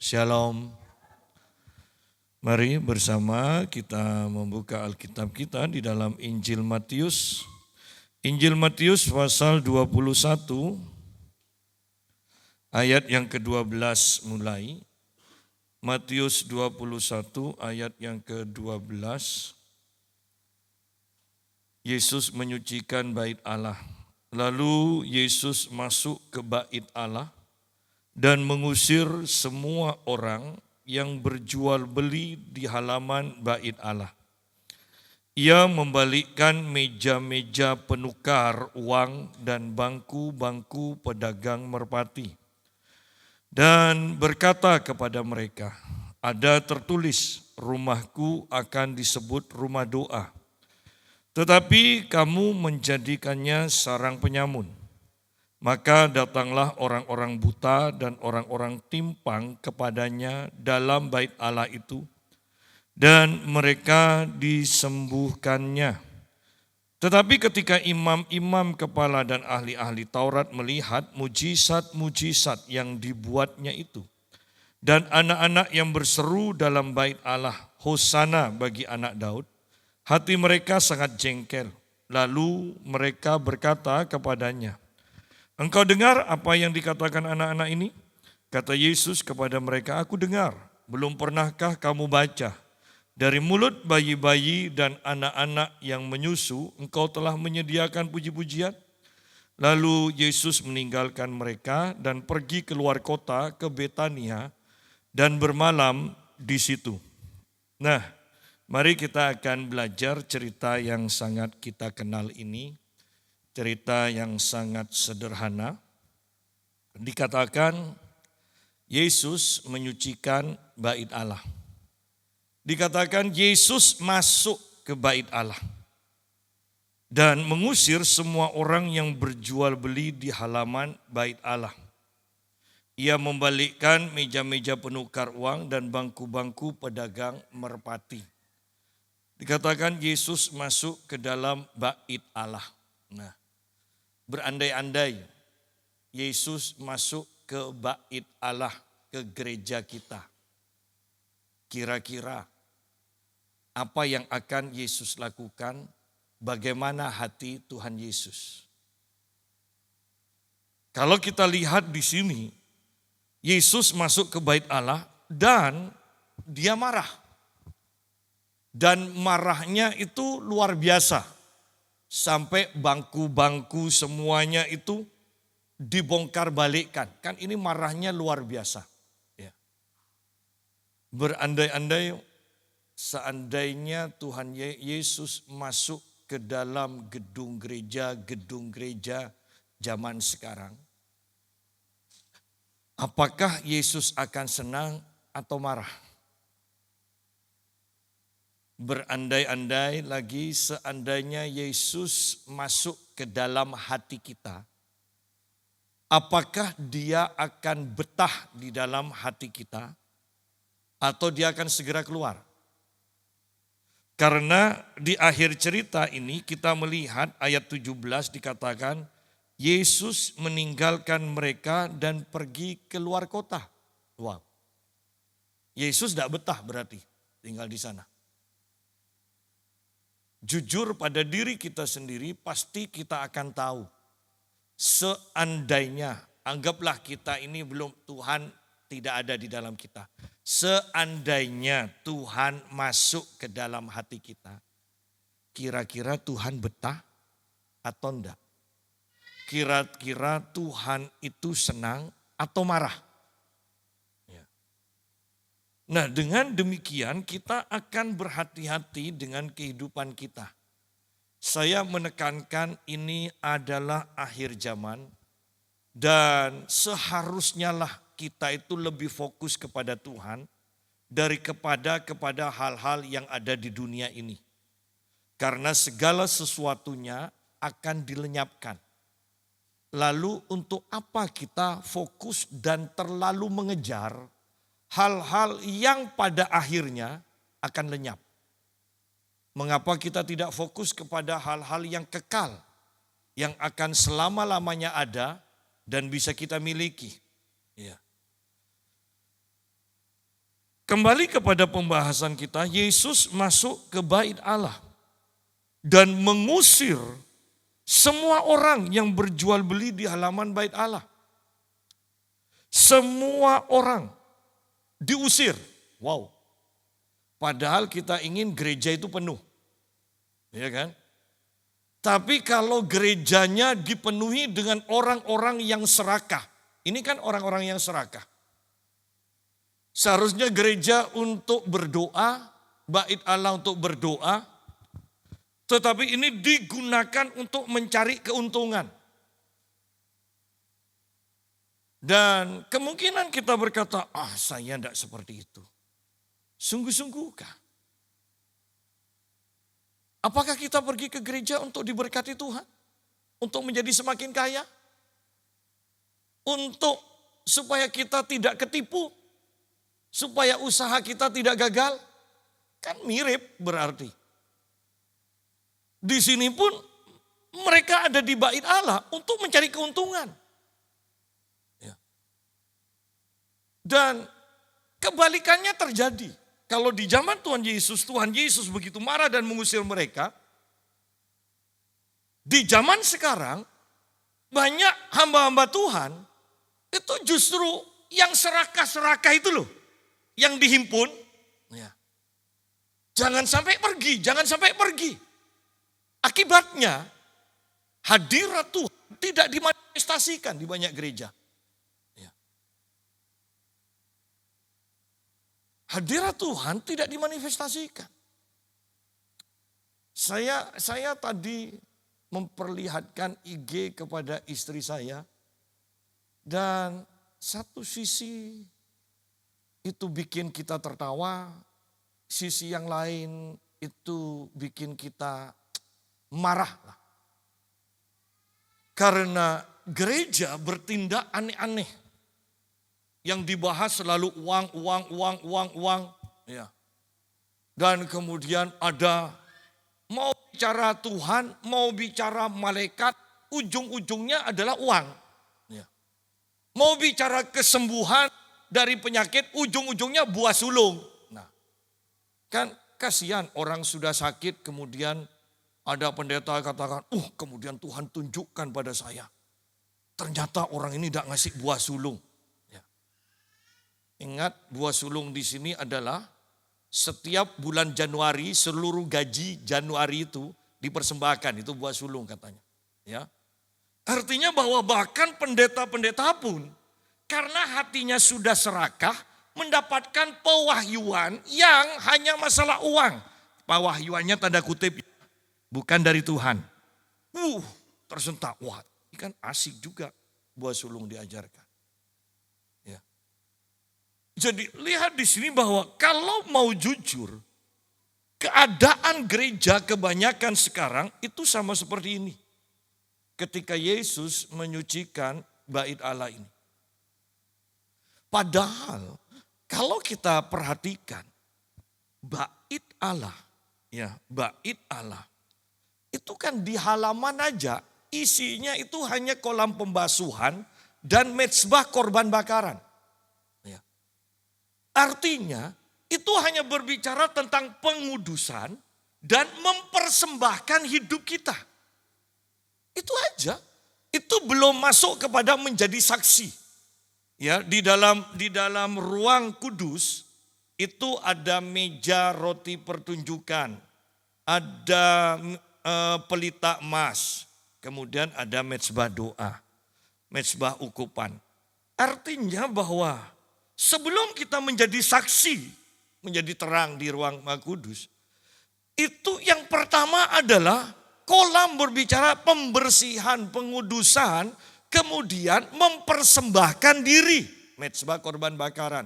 Shalom. Mari bersama kita membuka Alkitab kita di dalam Injil Matius. Injil Matius pasal 21 ayat yang ke-12 mulai. Matius 21 ayat yang ke-12. Yesus menyucikan bait Allah. Lalu Yesus masuk ke bait Allah dan mengusir semua orang yang berjual beli di halaman bait Allah. Ia membalikkan meja-meja penukar uang dan bangku-bangku pedagang merpati. Dan berkata kepada mereka, ada tertulis, rumahku akan disebut rumah doa. Tetapi kamu menjadikannya sarang penyamun. Maka datanglah orang-orang buta dan orang-orang timpang kepadanya dalam bait Allah itu, dan mereka disembuhkannya. Tetapi ketika imam-imam kepala dan ahli-ahli Taurat melihat mujizat-mujizat yang dibuatnya itu, dan anak-anak yang berseru dalam bait Allah, Hosana bagi anak Daud, hati mereka sangat jengkel. Lalu mereka berkata kepadanya, engkau dengar apa yang dikatakan anak-anak ini? Kata Yesus kepada mereka, aku dengar. Belum pernahkah kamu baca? Dari mulut bayi-bayi dan anak-anak yang menyusu, engkau telah menyediakan puji-pujian. Lalu Yesus meninggalkan mereka dan pergi keluar kota ke Betania dan bermalam di situ. Nah, mari kita akan belajar cerita yang sangat kita kenal ini. Cerita yang sangat sederhana, dikatakan Yesus menyucikan bait Allah. Dikatakan Yesus masuk ke bait Allah dan mengusir semua orang yang berjual beli di halaman bait Allah. Ia membalikkan meja-meja penukar uang dan bangku-bangku pedagang merpati. Dikatakan Yesus masuk ke dalam bait Allah. Nah, berandai-andai Yesus masuk ke bait Allah, ke gereja kita. Kira-kira apa yang akan Yesus lakukan? Bagaimana hati Tuhan Yesus? Kalau kita lihat di sini, Yesus masuk ke bait Allah dan dia marah. Dan marahnya itu luar biasa. Sampai bangku-bangku semuanya itu dibongkar balikkan. Kan ini marahnya luar biasa. Ya. Berandai-andai seandainya Tuhan Yesus masuk ke dalam gedung gereja zaman sekarang. Apakah Yesus akan senang atau marah? Berandai-andai lagi seandainya Yesus masuk ke dalam hati kita, apakah dia akan betah di dalam hati kita atau dia akan segera keluar? Karena di akhir cerita ini kita melihat ayat 17 dikatakan Yesus meninggalkan mereka dan pergi keluar kota. Wow. Yesus tidak betah berarti tinggal di sana. Jujur pada diri kita sendiri pasti kita akan tahu. Seandainya, anggaplah kita ini belum, Tuhan tidak ada di dalam kita. Seandainya Tuhan masuk ke dalam hati kita, kira-kira Tuhan betah atau enggak? Kira-kira Tuhan itu senang atau marah? Nah, dengan demikian kita akan berhati-hati dengan kehidupan kita. Saya menekankan ini adalah akhir zaman dan seharusnya lah kita itu lebih fokus kepada Tuhan kepada hal-hal yang ada di dunia ini. Karena segala sesuatunya akan dilenyapkan. Lalu untuk apa kita fokus dan terlalu mengejar hal-hal yang pada akhirnya akan lenyap? Mengapa kita tidak fokus kepada hal-hal yang kekal, yang akan selama-lamanya ada dan bisa kita miliki? Ya. Kembali kepada pembahasan kita, Yesus masuk ke bait Allah dan mengusir semua orang yang berjual beli di halaman bait Allah. Semua orang diusir. Wow. Padahal kita ingin gereja itu penuh. Ya kan? Tapi kalau gerejanya dipenuhi dengan orang-orang yang serakah. Ini kan orang-orang yang serakah. Seharusnya gereja untuk berdoa, bait Allah untuk berdoa, tetapi ini digunakan untuk mencari keuntungan. Dan kemungkinan kita berkata, saya tidak seperti itu. Sungguh-sungguhkah? Apakah kita pergi ke gereja untuk diberkati Tuhan? Untuk menjadi semakin kaya? Untuk supaya kita tidak ketipu? Supaya usaha kita tidak gagal? Kan mirip berarti. Di sini pun mereka ada di bait Allah untuk mencari keuntungan. Ya. Dan kebalikannya terjadi. Kalau di zaman Tuhan Yesus begitu marah dan mengusir mereka. Di zaman sekarang banyak hamba-hamba Tuhan itu justru yang serakah-serakah itu loh. Yang dihimpun, ya. Jangan sampai pergi. Akibatnya hadirat Tuhan tidak dimanifestasikan di banyak gereja. Ya. Hadirat Tuhan tidak dimanifestasikan. Saya tadi memperlihatkan IG kepada istri saya dan satu sisi itu bikin kita tertawa, sisi yang lain itu bikin kita marah. Karena gereja bertindak aneh-aneh. Yang dibahas selalu uang. Ya. Dan kemudian ada mau bicara Tuhan, mau bicara malaikat, ujung-ujungnya adalah uang. Ya. Mau bicara kesembuhan, dari penyakit ujung-ujungnya buah sulung. Nah, kan kasihan orang sudah sakit kemudian ada pendeta katakan, kemudian Tuhan tunjukkan pada saya. Ternyata orang ini tidak ngasih buah sulung. Ya. Ingat buah sulung di sini adalah setiap bulan Januari seluruh gaji Januari itu dipersembahkan, itu buah sulung katanya. Ya. Artinya bahwa bahkan pendeta-pendeta pun karena hatinya sudah serakah, mendapatkan pewahyuan yang hanya masalah uang. Pewahyuannya tanda kutip, bukan dari Tuhan. Tersentak, ini kan asik juga buah sulung diajarkan. Ya. Jadi lihat di sini bahwa kalau mau jujur, keadaan gereja kebanyakan sekarang itu sama seperti ini. Ketika Yesus menyucikan bait Allah ini. Padahal kalau kita perhatikan bait Allah, bait Allah itu kan di halaman aja isinya itu hanya kolam pembasuhan dan mezbah korban bakaran. Ya. Artinya itu hanya berbicara tentang pengudusan dan mempersembahkan hidup kita. Itu aja. Itu belum masuk kepada menjadi saksi. Ya, di dalam ruang kudus itu ada meja roti pertunjukan, ada pelita emas, kemudian ada mezbah doa, mezbah ukupan. Artinya bahwa sebelum kita menjadi saksi, menjadi terang di ruang kudus, itu yang pertama adalah kolam berbicara pembersihan, pengudusan, kemudian mempersembahkan diri, mezbah korban bakaran.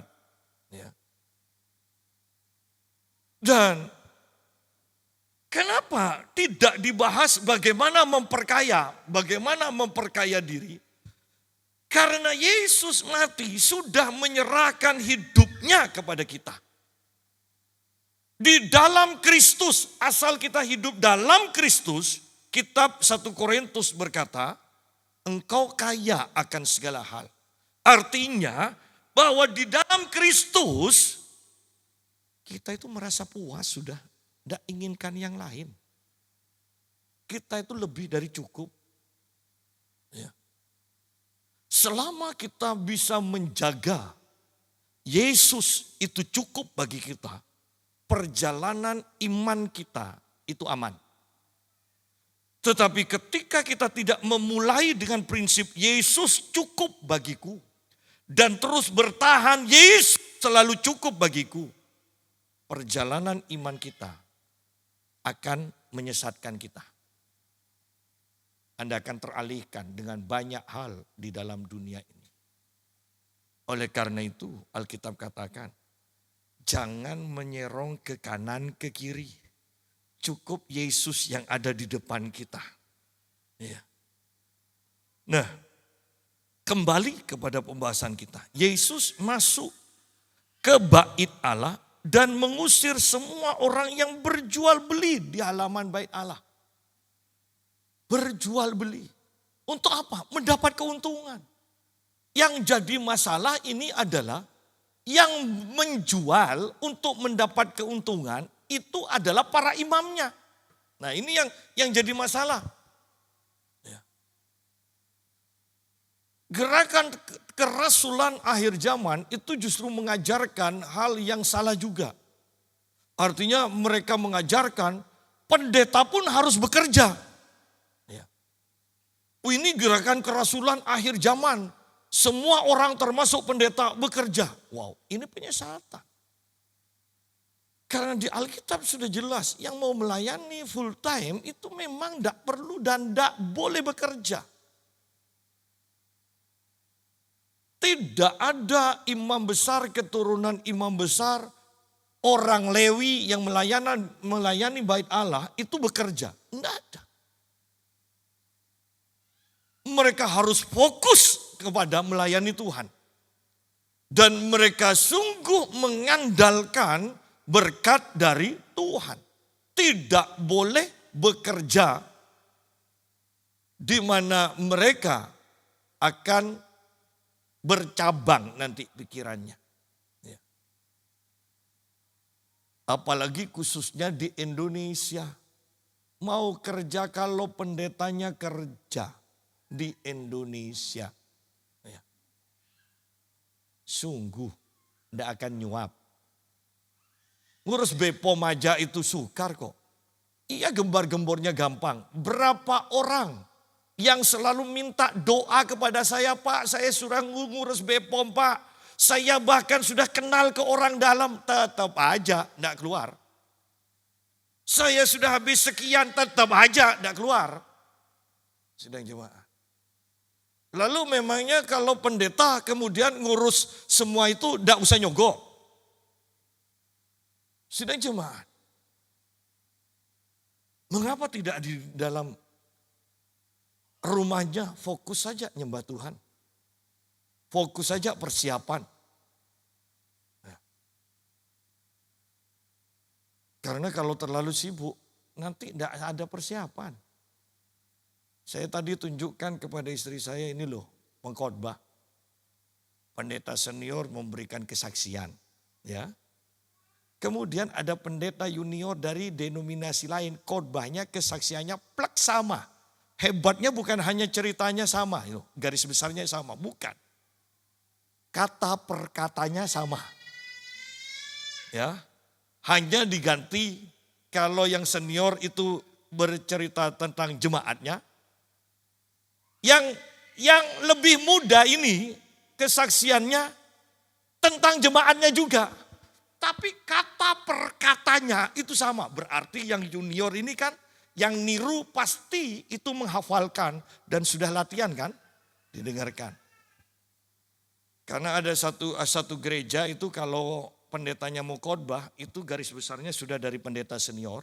Ya. Dan kenapa tidak dibahas bagaimana memperkaya diri? Karena Yesus mati sudah menyerahkan hidupnya kepada kita. Di dalam Kristus, asal kita hidup dalam Kristus, kitab 1 Korintus berkata, engkau kaya akan segala hal. Artinya bahwa di dalam Kristus kita itu merasa puas sudah, tidak inginkan yang lain. Kita itu lebih dari cukup. Ya. Selama kita bisa menjaga Yesus itu cukup bagi kita, perjalanan iman kita itu aman. Tetapi ketika kita tidak memulai dengan prinsip Yesus cukup bagiku, dan terus bertahan Yesus selalu cukup bagiku, perjalanan iman kita akan menyesatkan kita. Anda akan teralihkan dengan banyak hal di dalam dunia ini. Oleh karena itu Alkitab katakan, jangan menyerong ke kanan ke kiri. Cukup Yesus yang ada di depan kita. Ya. Nah, kembali kepada pembahasan kita. Yesus masuk ke bait Allah dan mengusir semua orang yang berjual beli di halaman bait Allah. Berjual beli. Untuk apa? Mendapat keuntungan. Yang jadi masalah ini adalah yang menjual untuk mendapat keuntungan itu adalah para imamnya. Nah ini yang jadi masalah. Ya. Gerakan kerasulan akhir zaman itu justru mengajarkan hal yang salah juga. Artinya mereka mengajarkan pendeta pun harus bekerja. Ya. Ini gerakan kerasulan akhir zaman. Semua orang termasuk pendeta bekerja. Wow, ini penyesatan. Karena di Alkitab sudah jelas yang mau melayani full time itu memang tidak perlu dan tidak boleh bekerja. Tidak ada imam besar, keturunan imam besar, orang Lewi yang melayani bait Allah itu bekerja. Tidak ada. Mereka harus fokus kepada melayani Tuhan. Dan mereka sungguh mengandalkan berkat dari Tuhan. Tidak boleh bekerja di mana mereka akan bercabang nanti pikirannya. Ya. Apalagi khususnya di Indonesia. Mau kerja kalau pendetanya kerja di Indonesia. Ya. Sungguh tidak akan nyuap. Ngurus Bepom aja itu sukar kok. Iya gembar-gembornya gampang. Berapa orang yang selalu minta doa kepada saya, Pak, saya sudah ngurus Bepom, Pak. Saya bahkan sudah kenal ke orang dalam, tetap aja tidak keluar. Saya sudah habis sekian, tetap aja tidak keluar. Sedang jemaah. Lalu memangnya kalau pendeta kemudian ngurus semua itu tidak usah nyogok. Sedang jemaah. Mengapa tidak di dalam rumahnya fokus saja nyembah Tuhan. Fokus saja persiapan. Ya. Karena kalau terlalu sibuk nanti tidak ada persiapan. Saya tadi tunjukkan kepada istri saya ini loh pengkhotbah. Pendeta senior memberikan kesaksian. Ya. Kemudian ada pendeta junior dari denominasi lain. Khotbahnya kesaksiannya plek sama. Hebatnya bukan hanya ceritanya sama, garis besarnya sama, bukan. Kata per katanya sama. Ya. Hanya diganti kalau yang senior itu bercerita tentang jemaatnya. Yang lebih muda ini kesaksiannya tentang jemaatnya juga. Tapi kata per katanya itu sama. Berarti yang junior ini kan yang niru pasti itu menghafalkan dan sudah latihan kan, didengarkan. Karena ada satu gereja itu kalau pendetanya mau khotbah itu garis besarnya sudah dari pendeta senior.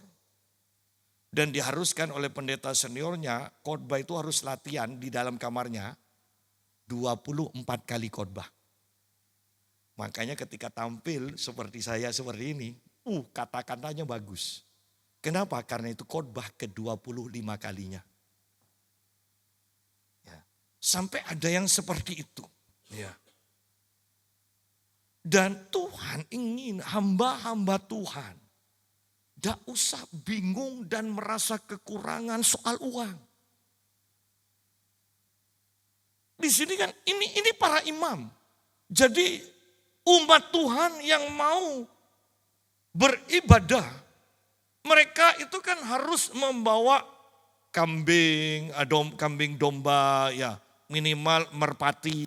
Dan diharuskan oleh pendeta seniornya khotbah itu harus latihan di dalam kamarnya 24 kali khotbah. Makanya ketika tampil seperti saya seperti ini, kata-katanya bagus. Kenapa? Karena itu khotbah ke-25 kalinya. Ya. Sampai ada yang seperti itu. Ya. Dan Tuhan ingin hamba-hamba Tuhan tidak usah bingung dan merasa kekurangan soal uang. Di sini kan ini para imam. Jadi umat Tuhan yang mau beribadah, mereka itu kan harus membawa kambing, kambing domba, ya minimal merpati.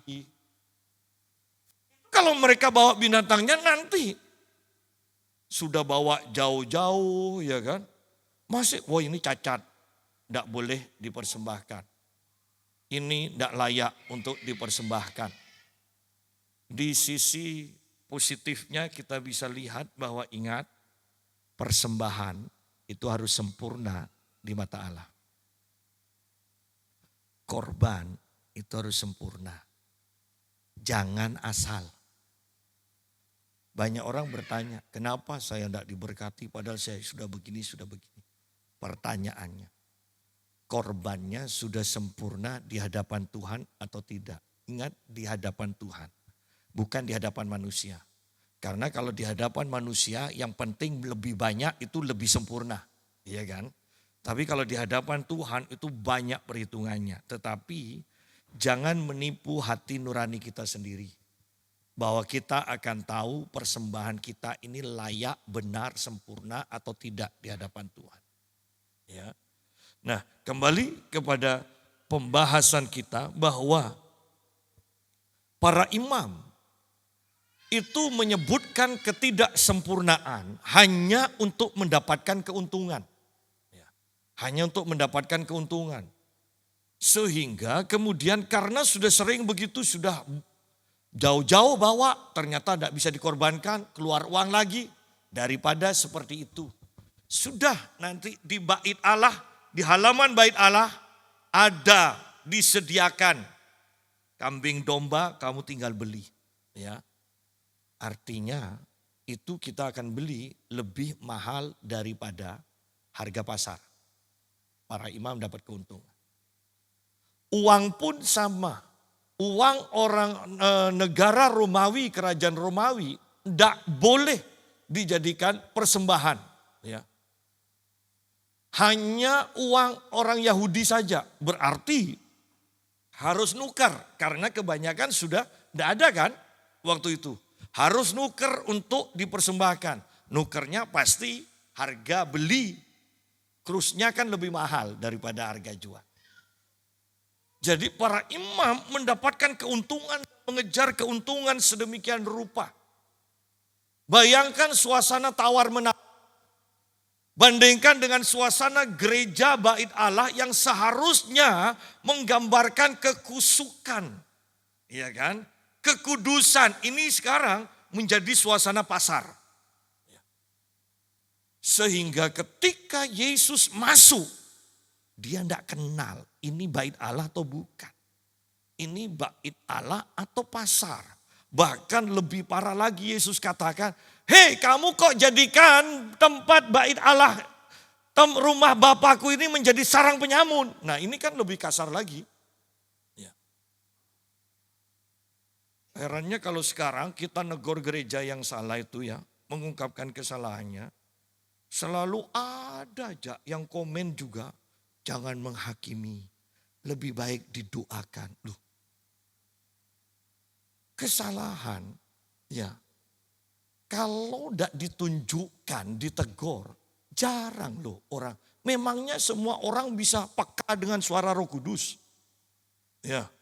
Kalau mereka bawa binatangnya nanti sudah bawa jauh-jauh, ya kan? Masih, wah ini cacat, tidak boleh dipersembahkan. Ini tidak layak untuk dipersembahkan. Di sisi positifnya kita bisa lihat bahwa ingat, persembahan itu harus sempurna di mata Allah. Korban itu harus sempurna. Jangan asal. Banyak orang bertanya, kenapa saya tidak diberkati padahal saya sudah begini, sudah begini. Pertanyaannya, korbannya sudah sempurna di hadapan Tuhan atau tidak? Ingat, di hadapan Tuhan, bukan di hadapan manusia. Karena kalau di hadapan manusia yang penting lebih banyak itu lebih sempurna, iya kan? Tapi kalau di hadapan Tuhan itu banyak perhitungannya. Tetapi jangan menipu hati nurani kita sendiri. Bahwa kita akan tahu persembahan kita ini layak, benar, sempurna atau tidak di hadapan Tuhan. Ya. Nah, kembali kepada pembahasan kita bahwa para imam itu menyebutkan ketidaksempurnaan hanya untuk mendapatkan keuntungan. Ya. Hanya untuk mendapatkan keuntungan. Sehingga kemudian karena sudah sering begitu, sudah jauh-jauh bawa, ternyata tidak bisa dikorbankan, keluar uang lagi. Daripada seperti itu. Sudah nanti di bait Allah, di halaman bait Allah, ada disediakan kambing domba, kamu tinggal beli. Ya, artinya itu kita akan beli lebih mahal daripada harga pasar. Para imam dapat keuntungan. Uang pun sama. Uang orang negara Romawi, kerajaan Romawi tidak boleh dijadikan persembahan. Ya. Hanya uang orang Yahudi saja. Berarti harus nukar. Karena kebanyakan sudah tidak ada kan waktu itu. Harus nuker untuk dipersembahkan. Nukernya pasti harga beli. Krusnya kan lebih mahal daripada harga jual. Jadi para imam mendapatkan keuntungan, mengejar keuntungan sedemikian rupa. Bayangkan suasana tawar-menawar. Bandingkan dengan suasana gereja bait Allah yang seharusnya menggambarkan kekusukan. Iya kan? Kekudusan ini sekarang menjadi suasana pasar. Sehingga ketika Yesus masuk, dia tidak kenal ini bait Allah atau bukan. Ini bait Allah atau pasar. Bahkan lebih parah lagi Yesus katakan, hei kamu kok jadikan tempat bait Allah, rumah Bapakku ini menjadi sarang penyamun. Nah ini kan lebih kasar lagi. Ya. Herannya kalau sekarang kita negor gereja yang salah itu ya, mengungkapkan kesalahannya. Selalu ada aja yang komen juga, jangan menghakimi, lebih baik didoakan. Loh, kesalahan ya kalau tidak ditunjukkan, ditegur, jarang loh orang. Memangnya semua orang bisa peka dengan suara Roh Kudus? Ya.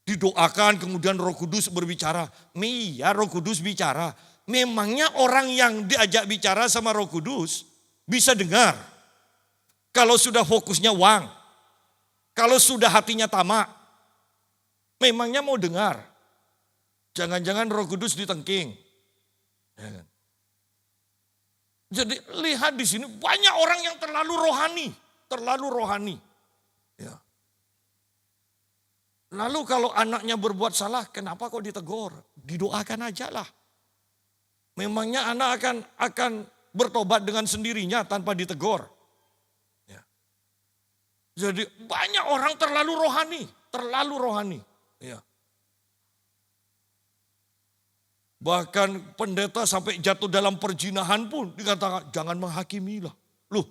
Didoakan kemudian Roh Kudus berbicara. Iya Roh Kudus bicara. Memangnya orang yang diajak bicara sama Roh Kudus bisa dengar? Kalau sudah fokusnya uang, kalau sudah hatinya tamak, memangnya mau dengar? Jangan-jangan Roh Kudus ditengking. Ya kan? Jadi lihat di sini banyak orang yang terlalu rohani. Ya. Lalu kalau anaknya berbuat salah, kenapa kok ditegur? Didoakan aja lah. Memangnya anak akan bertobat dengan sendirinya tanpa ditegur. Ya. Jadi banyak orang terlalu rohani. Ya. Bahkan pendeta sampai jatuh dalam perzinahan pun dikatakan jangan menghakimilah. Loh,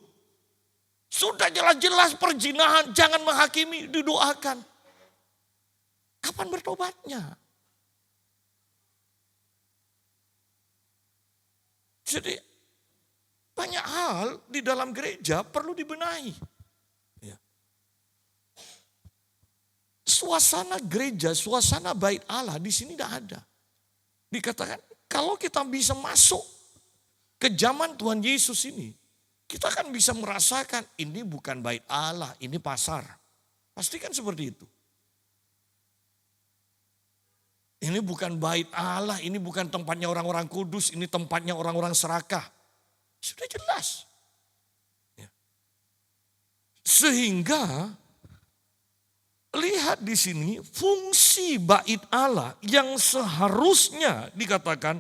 sudah jelas-jelas perzinahan, jangan menghakimi, didoakan. Kapan bertobatnya? Jadi banyak hal di dalam gereja perlu dibenahi. Ya. Suasana gereja, suasana bait Allah di sini tidak ada. Dikatakan kalau kita bisa masuk ke zaman Tuhan Yesus ini, kita kan bisa merasakan ini bukan bait Allah, ini pasar. Pasti kan seperti itu. Ini bukan bait Allah, ini bukan tempatnya orang-orang kudus, ini tempatnya orang-orang serakah. Sudah jelas. Ya. Sehingga lihat di sini fungsi bait Allah yang seharusnya dikatakan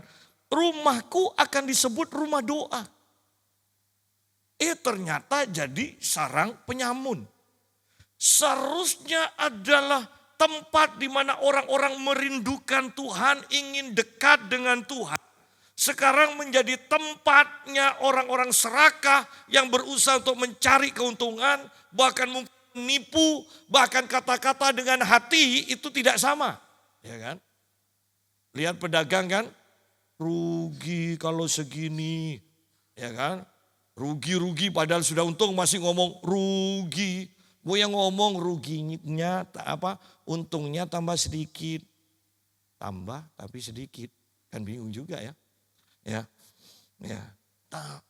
rumahku akan disebut rumah doa. Ternyata jadi sarang penyamun. Seharusnya adalah tempat di mana orang-orang merindukan Tuhan, ingin dekat dengan Tuhan. Sekarang menjadi tempatnya orang-orang serakah yang berusaha untuk mencari keuntungan, bahkan menipu, bahkan kata-kata dengan hati itu tidak sama. Ya kan? Lihat pedagang kan, rugi kalau segini, ya kan? Rugi-rugi padahal sudah untung masih ngomong rugi. Gue yang ngomong ruginya untungnya tambah sedikit. Tambah tapi sedikit. Kan bingung juga ya. Ya.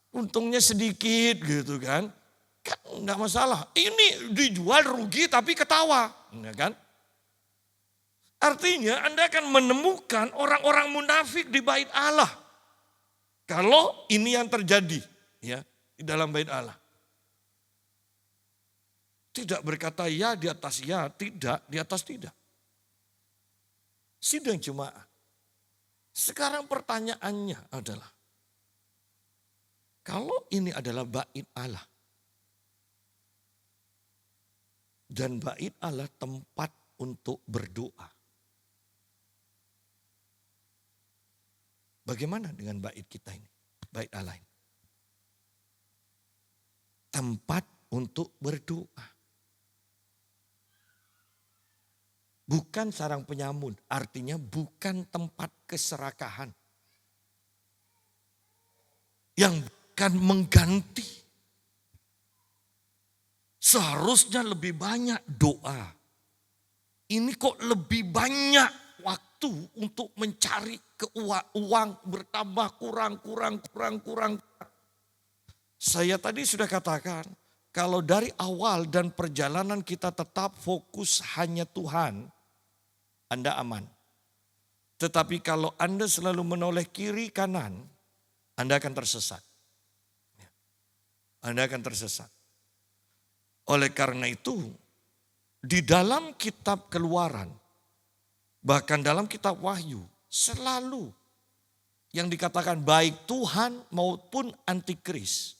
Untungnya sedikit gitu kan. Kan enggak masalah. Ini dijual rugi tapi ketawa. Ya kan? Artinya Anda akan menemukan orang-orang munafik di bait Allah. Kalau ini yang terjadi ya di dalam bait Allah. Tidak berkata ya di atas ya, tidak di atas tidak. Sidang jemaat. Sekarang pertanyaannya adalah, kalau ini adalah bait Allah, dan bait Allah tempat untuk berdoa, bagaimana dengan bait kita ini, bait Allah ini? Tempat untuk berdoa. Bukan sarang penyamun, artinya bukan tempat keserakahan. Yang bukan mengganti. Seharusnya lebih banyak doa. Ini kok lebih banyak waktu untuk mencari uang bertambah kurang. Saya tadi sudah katakan, kalau dari awal dan perjalanan kita tetap fokus hanya Tuhan, Anda aman. Tetapi kalau Anda selalu menoleh kiri kanan, Anda akan tersesat. Anda akan tersesat. Oleh karena itu, di dalam kitab Keluaran, bahkan dalam kitab Wahyu, selalu yang dikatakan baik Tuhan maupun antikris,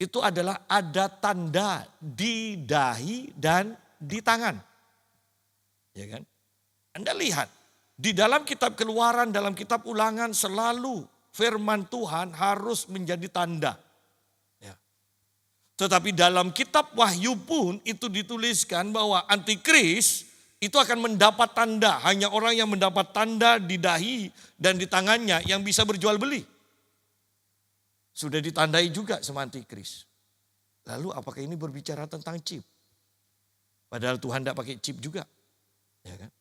itu adalah ada tanda di dahi dan di tangan. Ya kan? Anda lihat, di dalam kitab Keluaran, dalam kitab Ulangan selalu firman Tuhan harus menjadi tanda. Ya. Tetapi dalam kitab Wahyu pun itu dituliskan bahwa antikris itu akan mendapat tanda. Hanya orang yang mendapat tanda di dahi dan di tangannya yang bisa berjual beli. Sudah ditandai juga sama antikris. Lalu apakah ini berbicara tentang chip? Padahal Tuhan tidak pakai chip juga. Ya kan?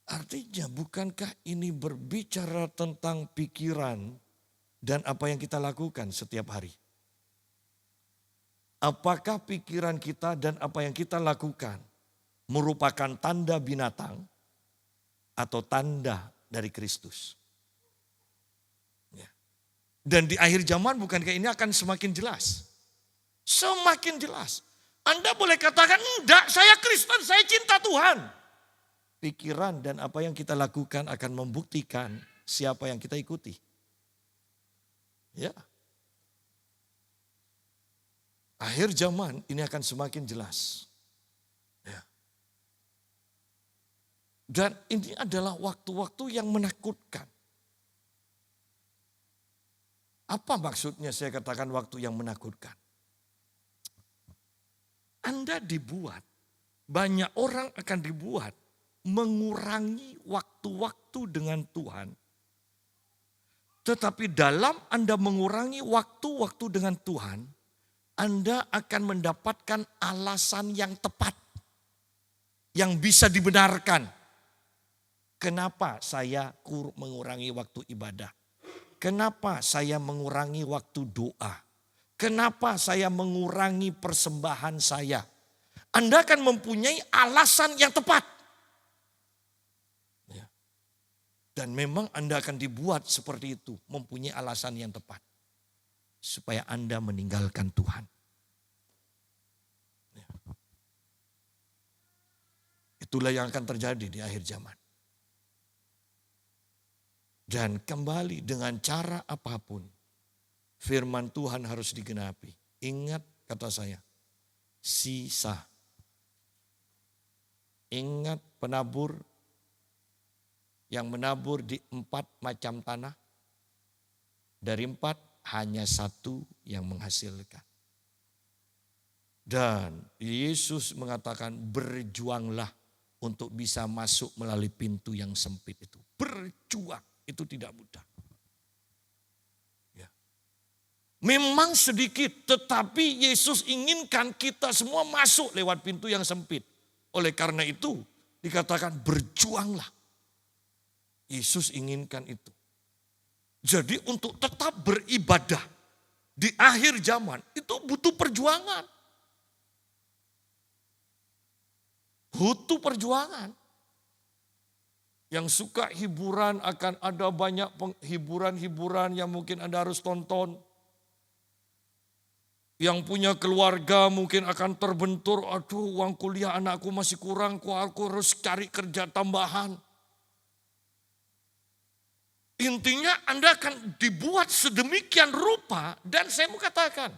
Artinya bukankah ini berbicara tentang pikiran dan apa yang kita lakukan setiap hari? Apakah pikiran kita dan apa yang kita lakukan merupakan tanda binatang atau tanda dari Kristus? Ya. Dan di akhir zaman bukankah ini akan semakin jelas? Semakin jelas. Anda boleh katakan, enggak, saya Kristen, saya cinta Tuhan. Pikiran dan apa yang kita lakukan akan membuktikan siapa yang kita ikuti. Ya. Akhir zaman ini akan semakin jelas. Ya. Dan ini adalah waktu-waktu yang menakutkan. Apa maksudnya saya katakan waktu yang menakutkan? Anda dibuat, banyak orang akan dibuat mengurangi waktu-waktu dengan Tuhan. Tetapi dalam Anda mengurangi waktu-waktu dengan Tuhan, Anda akan mendapatkan alasan yang tepat, yang bisa dibenarkan. Kenapa saya mengurangi waktu ibadah? Kenapa saya mengurangi waktu doa? Kenapa saya mengurangi persembahan saya? Anda akan mempunyai alasan yang tepat. Ya. Dan memang Anda akan dibuat seperti itu, mempunyai alasan yang tepat. Supaya Anda meninggalkan Tuhan. Ya. Itulah yang akan terjadi di akhir zaman. Dan kembali dengan cara apapun, firman Tuhan harus digenapi. Ingat kata saya, sisa. Ingat penabur yang menabur di 4 macam tanah. Dari 4 hanya 1 yang menghasilkan. Dan Yesus mengatakan berjuanglah untuk bisa masuk melalui pintu yang sempit itu. Berjuang. Itu tidak mudah. Ya. Memang sedikit, tetapi Yesus inginkan kita semua masuk lewat pintu yang sempit. Oleh karena itu dikatakan berjuanglah. Yesus inginkan itu. Jadi untuk tetap beribadah di akhir zaman itu butuh perjuangan. Butuh perjuangan. Yang suka hiburan akan ada banyak hiburan-hiburan yang mungkin Anda harus tonton. Yang punya keluarga mungkin akan terbentur, aduh uang kuliah anakku masih kurang, aku harus cari kerja tambahan. Intinya Anda akan dibuat sedemikian rupa dan saya mau katakan,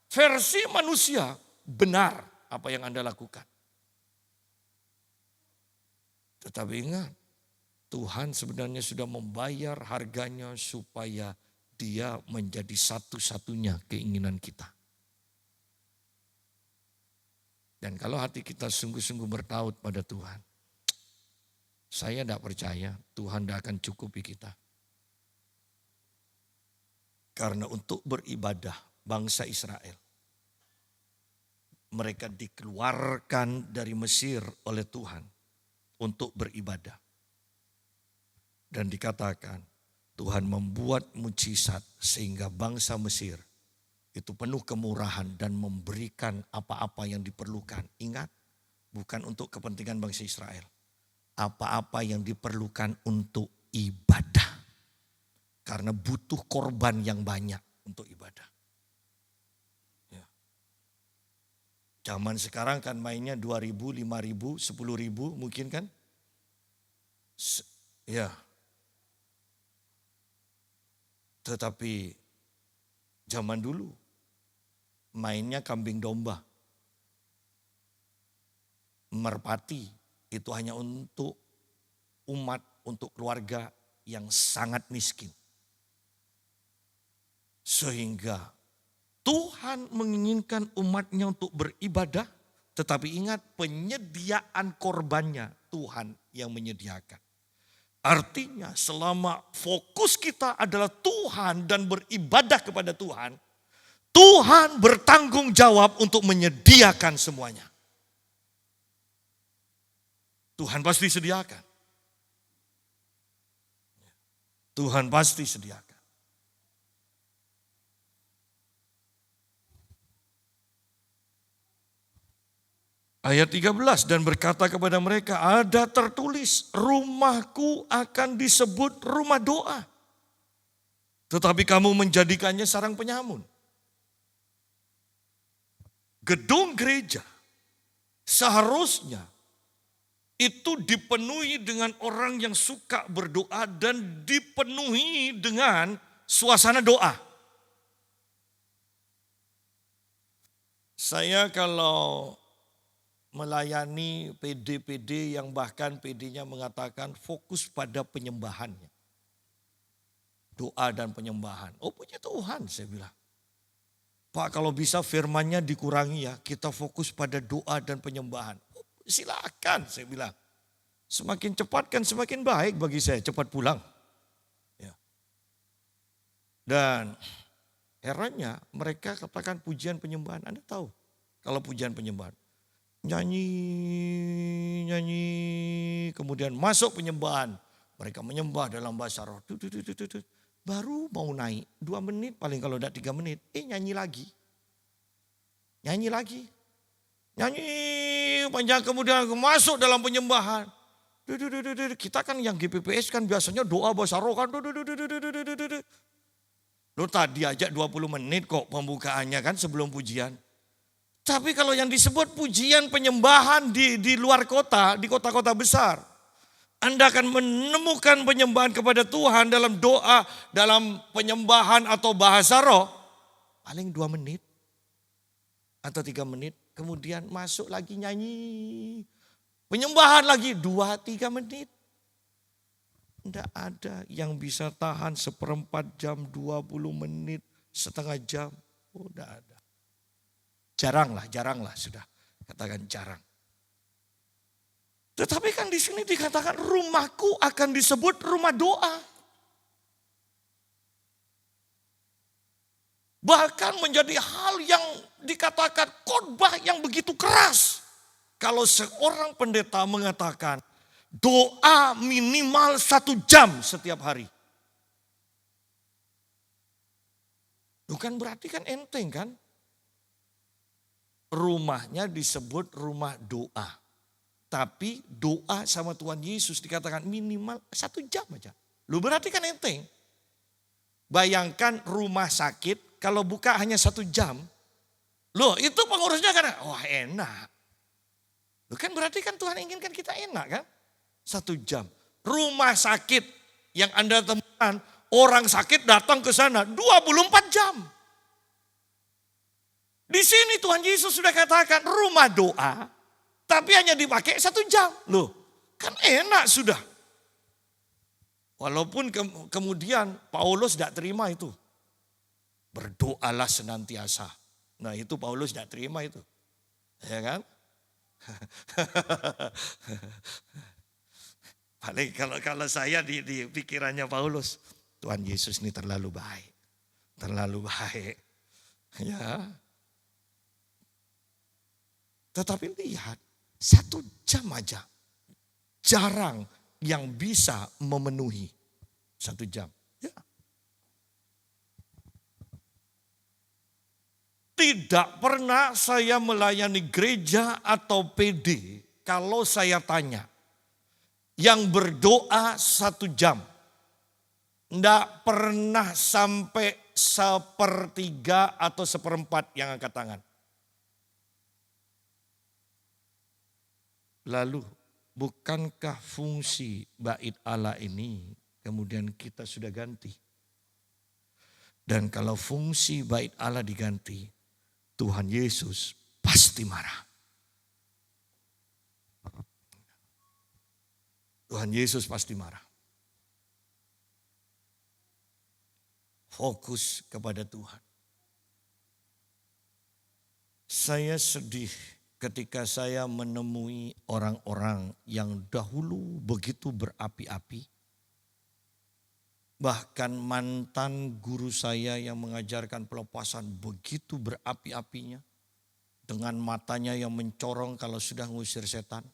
versi manusia benar apa yang Anda lakukan. Tetapi ingat, Tuhan sebenarnya sudah membayar harganya supaya Dia menjadi satu-satunya keinginan kita. Dan kalau hati kita sungguh-sungguh bertaut pada Tuhan, saya tidak percaya Tuhan tidak akan cukupi kita. Karena untuk beribadah bangsa Israel, mereka dikeluarkan dari Mesir oleh Tuhan untuk beribadah. Dan dikatakan Tuhan membuat mujizat sehingga bangsa Mesir itu penuh kemurahan dan memberikan apa-apa yang diperlukan. Ingat, bukan untuk kepentingan bangsa Israel. Apa-apa yang diperlukan untuk ibadah. Karena butuh korban yang banyak untuk ibadah. Ya. Zaman sekarang kan mainnya 2.000, 5.000, 10.000 mungkin kan? Ya. Tetapi zaman dulu mainnya kambing domba. Merpati itu hanya untuk umat, untuk keluarga yang sangat miskin. Sehingga Tuhan menginginkan umatnya untuk beribadah, tetapi ingat penyediaan korbannya Tuhan yang menyediakan. Artinya selama fokus kita adalah Tuhan dan beribadah kepada Tuhan, Tuhan bertanggung jawab untuk menyediakan semuanya. Tuhan pasti sediakan. Tuhan pasti sediakan. Ayat 13, dan berkata kepada mereka, ada tertulis, rumahku akan disebut rumah doa. Tetapi kamu menjadikannya sarang penyamun. Gedung gereja seharusnya itu dipenuhi dengan orang yang suka berdoa dan dipenuhi dengan suasana doa. Saya kalau melayani PD-PD yang bahkan PD-nya mengatakan fokus pada penyembahannya. Doa dan penyembahan. Oh puji Tuhan saya bilang. Pak kalau bisa firmannya dikurangi ya, kita fokus pada doa dan penyembahan. Oh, silakan saya bilang. Semakin cepat kan semakin baik bagi saya, cepat pulang. Ya. Dan herannya mereka katakan pujian penyembahan. Anda tahu kalau pujian penyembahan. Nyanyi, nyanyi, kemudian masuk penyembahan. Mereka menyembah dalam bahasa roh. Baru mau naik 2 menit paling kalau tidak 3 menit. Nyanyi lagi. Nyanyi lagi. Nyanyi panjang kemudian masuk dalam penyembahan. Kita kan yang GPPS kan biasanya doa bahasa roh kan. Lo tadi aja 20 menit kok pembukaannya kan sebelum pujian. Tapi kalau yang disebut pujian penyembahan di luar kota, di kota-kota besar. Anda akan menemukan penyembahan kepada Tuhan dalam doa, dalam penyembahan atau bahasa roh. Paling 2 menit atau 3 menit. Kemudian masuk lagi nyanyi. Penyembahan lagi 2-3 menit. Tidak ada yang bisa tahan 1/4 jam, 20 menit, setengah jam. Oh, tidak ada. Jaranglah sudah. Katakan jarang. Tetapi kan di sini dikatakan rumahku akan disebut rumah doa. Bahkan menjadi hal yang dikatakan khotbah yang begitu keras. Kalau seorang pendeta mengatakan doa minimal 1 jam setiap hari. Bukan berarti kan enteng kan? Rumahnya disebut rumah doa. Tapi doa sama Tuhan Yesus dikatakan minimal 1 jam aja. Lu berarti kan enteng. Bayangkan rumah sakit kalau buka hanya 1 jam. Loh itu pengurusnya kan, wah enak. Loh kan berarti kan Tuhan inginkan kita enak kan? 1 jam. Rumah sakit yang Anda temukan, orang sakit datang ke sana 24 jam. Di sini Tuhan Yesus sudah katakan rumah doa, tapi hanya dipakai 1 jam. Loh, kan enak sudah. Walaupun kemudian Paulus tidak terima itu. Berdoalah senantiasa. Nah itu Paulus tidak terima itu. Ya kan? Paling kalau saya di pikirannya Paulus, Tuhan Yesus ini terlalu baik. Terlalu baik. Ya. Tetapi lihat, 1 jam aja. Jarang yang bisa memenuhi 1 jam. Ya. Tidak pernah saya melayani gereja atau PD kalau saya tanya. Yang berdoa 1 jam. Tidak pernah sampai 1/3 atau 1/4 yang angkat tangan. Lalu bukankah fungsi bait Allah ini kemudian kita sudah ganti? Dan kalau fungsi bait Allah diganti, Tuhan Yesus pasti marah. Tuhan Yesus pasti marah. Fokus kepada Tuhan. Saya sedih ketika saya menemui orang-orang yang dahulu begitu berapi-api. Bahkan mantan guru saya yang mengajarkan pelepasan begitu berapi-apinya. Dengan matanya yang mencorong kalau sudah ngusir setan.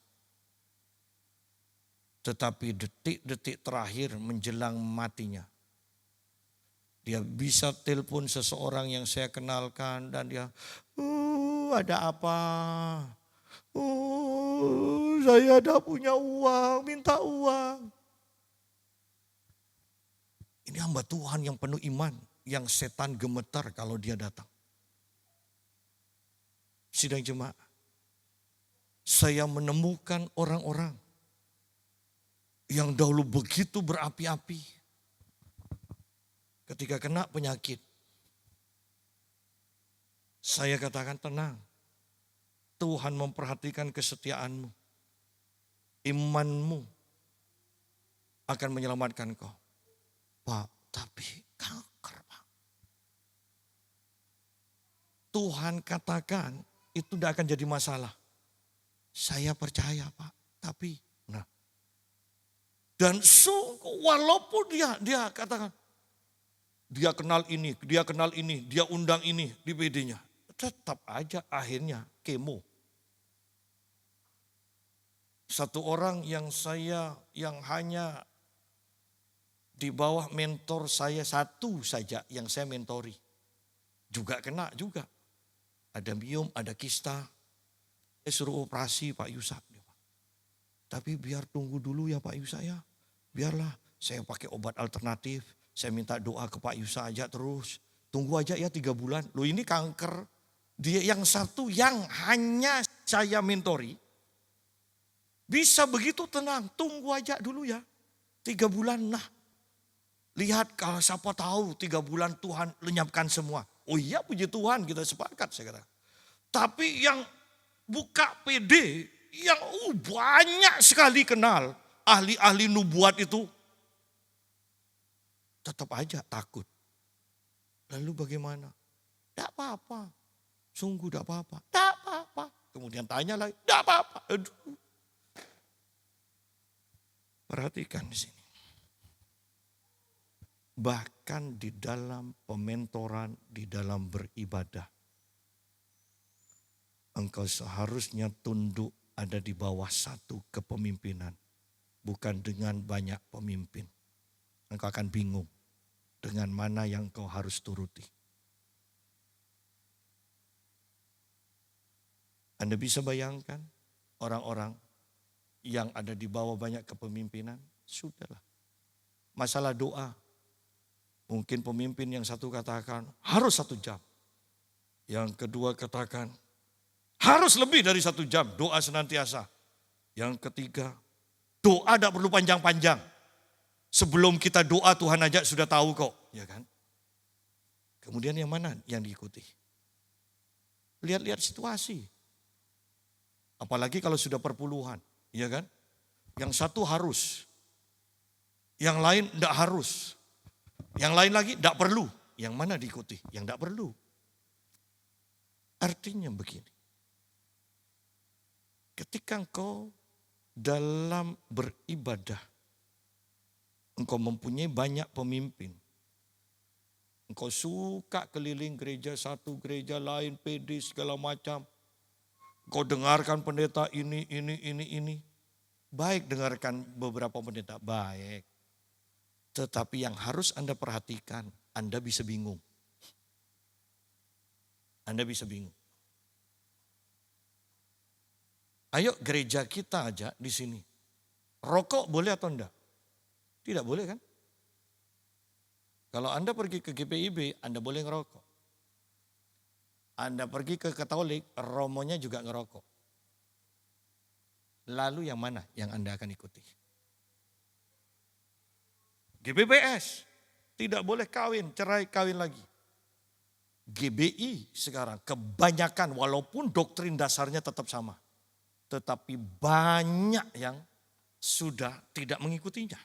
Tetapi detik-detik terakhir menjelang matinya. Dia bisa telepon seseorang yang saya kenalkan dan dia, ada apa? Saya ada punya uang, minta uang. Ini hamba Tuhan yang penuh iman, yang setan gemetar kalau dia datang. Sidang jemaat, saya menemukan orang-orang yang dahulu begitu berapi-api. Ketika kena penyakit, saya katakan tenang. Tuhan memperhatikan kesetiaanmu. Imanmu akan menyelamatkan kau. Pak, tapi kanker, Pak. Tuhan katakan itu tidak akan jadi masalah. Saya percaya, Pak. Tapi, dan sungguh walaupun dia katakan, dia kenal ini, dia undang ini di PD-nya. Tetap aja akhirnya kemo. Satu orang yang hanya di bawah mentor saya satu saja yang saya mentori. Juga kena juga. Ada miom, ada kista. Saya suruh operasi Pak Yusak. Tapi biar tunggu dulu ya Pak Yusak ya. Biarlah saya pakai obat alternatif. Saya minta doa ke Pak Yusak aja terus. Tunggu aja ya 3 bulan. Loh ini kanker. Dia yang satu yang hanya saya mentori. Bisa begitu tenang. Tunggu aja dulu ya. 3 bulan nah. Lihat kalau siapa tahu 3 bulan Tuhan lenyapkan semua. Oh iya puji Tuhan kita sepakat saya kata. Tapi yang buka PD yang banyak sekali kenal ahli-ahli nubuat itu. Tetap aja takut. Lalu bagaimana? Tidak apa-apa. Sungguh tidak apa-apa. Tidak apa-apa. Kemudian tanya lagi. Tidak apa-apa. Aduh. Perhatikan di sini. Bahkan di dalam pementoran, di dalam beribadah. Engkau seharusnya tunduk ada di bawah satu kepemimpinan. Bukan dengan banyak pemimpin. Engkau akan bingung dengan mana yang kau harus turuti. Anda bisa bayangkan orang-orang yang ada di bawah banyak kepemimpinan, sudahlah. Masalah doa, mungkin pemimpin yang satu katakan harus 1 jam. Yang kedua katakan harus lebih dari 1 jam doa senantiasa. Yang ketiga, doa tidak perlu panjang-panjang. Sebelum kita doa Tuhan aja sudah tahu kok, ya kan? Kemudian yang mana yang diikuti? Lihat-lihat situasi. Apalagi kalau sudah perpuluhan, ya kan? Yang satu harus, yang lain tidak harus. Yang lain lagi tidak perlu. Yang mana diikuti? Yang tidak perlu. Artinya begini. Ketika engkau dalam beribadah, engkau mempunyai banyak pemimpin. Engkau suka keliling gereja satu, gereja lain, PD segala macam. Engkau dengarkan pendeta ini. Baik dengarkan beberapa pendeta, baik. Tetapi yang harus Anda perhatikan, Anda bisa bingung. Anda bisa bingung. Ayo gereja kita aja di sini. Rokok boleh atau enggak? Tidak boleh kan? Kalau Anda pergi ke GPIB, Anda boleh ngerokok. Anda pergi ke Katolik, romonya juga ngerokok. Lalu yang mana yang Anda akan ikuti? GBBS, tidak boleh kawin, cerai kawin lagi. GBI sekarang kebanyakan walaupun doktrin dasarnya tetap sama. Tetapi banyak yang sudah tidak mengikutinya.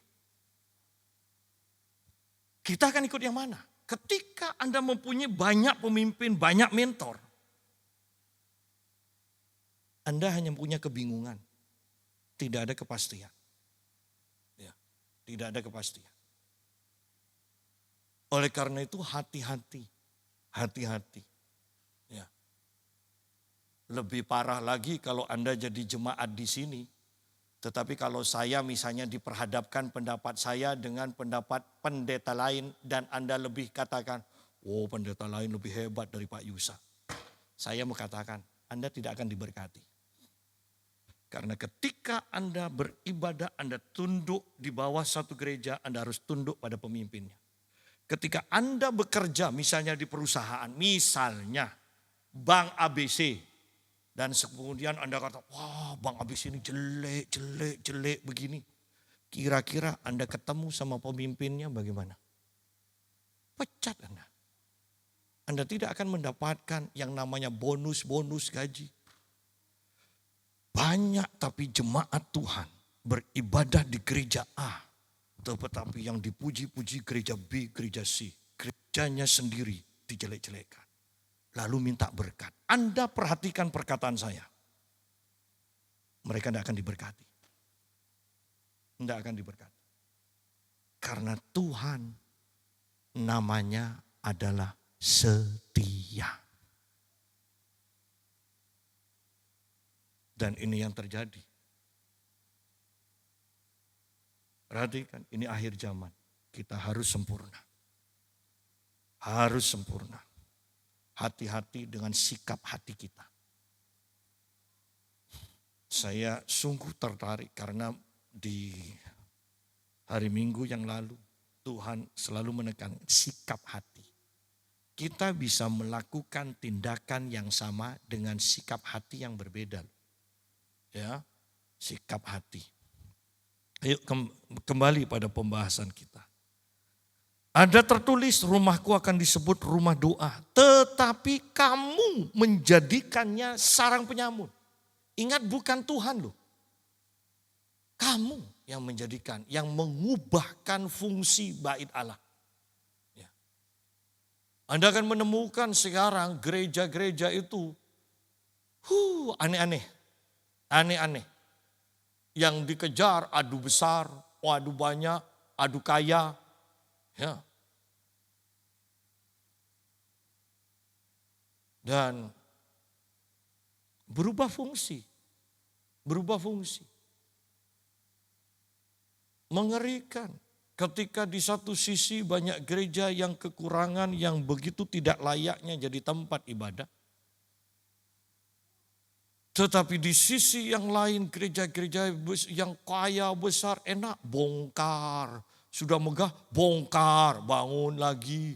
Kita akan ikut yang mana? Ketika Anda mempunyai banyak pemimpin, banyak mentor. Anda hanya punya kebingungan. Tidak ada kepastian. Ya, tidak ada kepastian. Oleh karena itu hati-hati. Hati-hati. Ya. Lebih parah lagi kalau Anda jadi jemaat di sini. Tetapi kalau saya misalnya diperhadapkan pendapat saya dengan pendapat pendeta lain dan Anda lebih katakan, oh pendeta lain lebih hebat dari Pak Yusa. Saya mau katakan, Anda tidak akan diberkati. Karena ketika Anda beribadah, Anda tunduk di bawah satu gereja, Anda harus tunduk pada pemimpinnya. Ketika Anda bekerja misalnya di perusahaan, misalnya Bank ABC. Dan kemudian Anda kata, wah Bang ABC ini jelek begini. Kira-kira Anda ketemu sama pemimpinnya bagaimana? Pecat Anda. Anda tidak akan mendapatkan yang namanya bonus gaji. banyak tapi jemaat Tuhan beribadah di gereja A. Tetapi yang dipuji-puji gereja B, gereja C. Gerejanya sendiri dijelek-jelekan. Lalu minta berkat. Anda perhatikan perkataan saya. Mereka tidak akan diberkati. Tidak akan diberkati. Karena Tuhan namanya adalah setia. Dan ini yang terjadi. Perhatikan, ini akhir zaman. Kita harus sempurna. Harus sempurna. Hati-hati dengan sikap hati kita. Saya sungguh tertarik karena di hari Minggu yang lalu Tuhan selalu menekan sikap hati. Kita bisa melakukan tindakan yang sama dengan sikap hati yang berbeda. Ya, sikap hati. Ayo kembali pada pembahasan kita. Ada tertulis rumahku akan disebut rumah doa. Tetapi kamu menjadikannya sarang penyamun. Ingat bukan Tuhan loh. Kamu yang menjadikan, yang mengubahkan fungsi bait Allah. Ya. Anda akan menemukan sekarang gereja-gereja itu aneh-aneh. Aneh-aneh. Yang dikejar adu besar, adu banyak, adu kaya. Ya. Dan berubah fungsi. Berubah fungsi. Mengerikan ketika di satu sisi banyak gereja yang kekurangan yang begitu tidak layaknya jadi tempat ibadah. Tetapi di sisi yang lain gereja-gereja yang kaya besar enak bongkar. Sudah megah bongkar bangun lagi.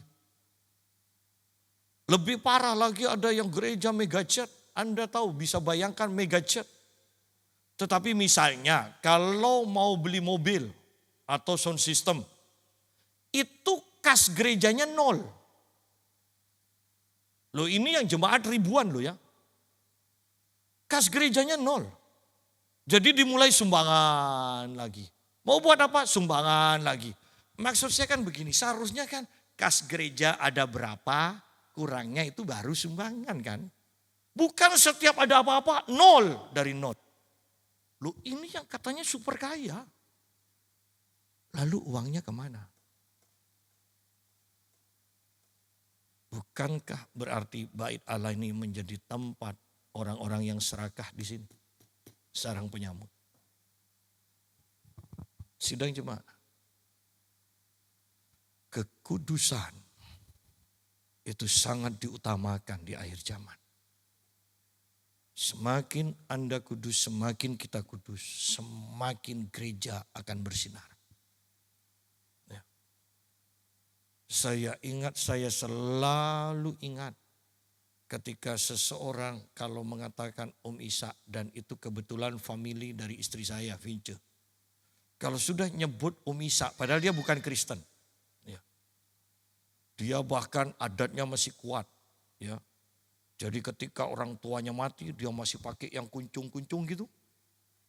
Lebih parah lagi ada yang gereja megacet. Anda tahu bisa bayangkan megacet. Tetapi misalnya kalau mau beli mobil atau sound system. Itu kas gerejanya nol. Loh ini yang jemaat ribuan loh ya. Kas gerejanya nol. Jadi dimulai sumbangan lagi. Mau buat apa? Sumbangan lagi. Maksud saya kan begini, seharusnya kan kas gereja ada berapa, kurangnya itu baru sumbangan kan. Bukan setiap ada apa-apa, nol dari nol. Loh ini yang katanya super kaya. Lalu uangnya kemana? Bukankah berarti bait Allah ini menjadi tempat orang-orang yang serakah di sini? Sarang penyamut. Sidang jemaat. Kekudusan itu sangat diutamakan di akhir zaman. Semakin Anda kudus, semakin kita kudus, semakin gereja akan bersinar. Ya. Saya selalu ingat ketika seseorang kalau mengatakan Om Isa dan itu kebetulan family dari istri saya, Vince. Kalau sudah nyebut Om Isa, padahal dia bukan Kristen. Ya. Dia bahkan adatnya masih kuat. Ya. Jadi ketika orang tuanya mati, dia masih pakai yang kuncung-kuncung gitu.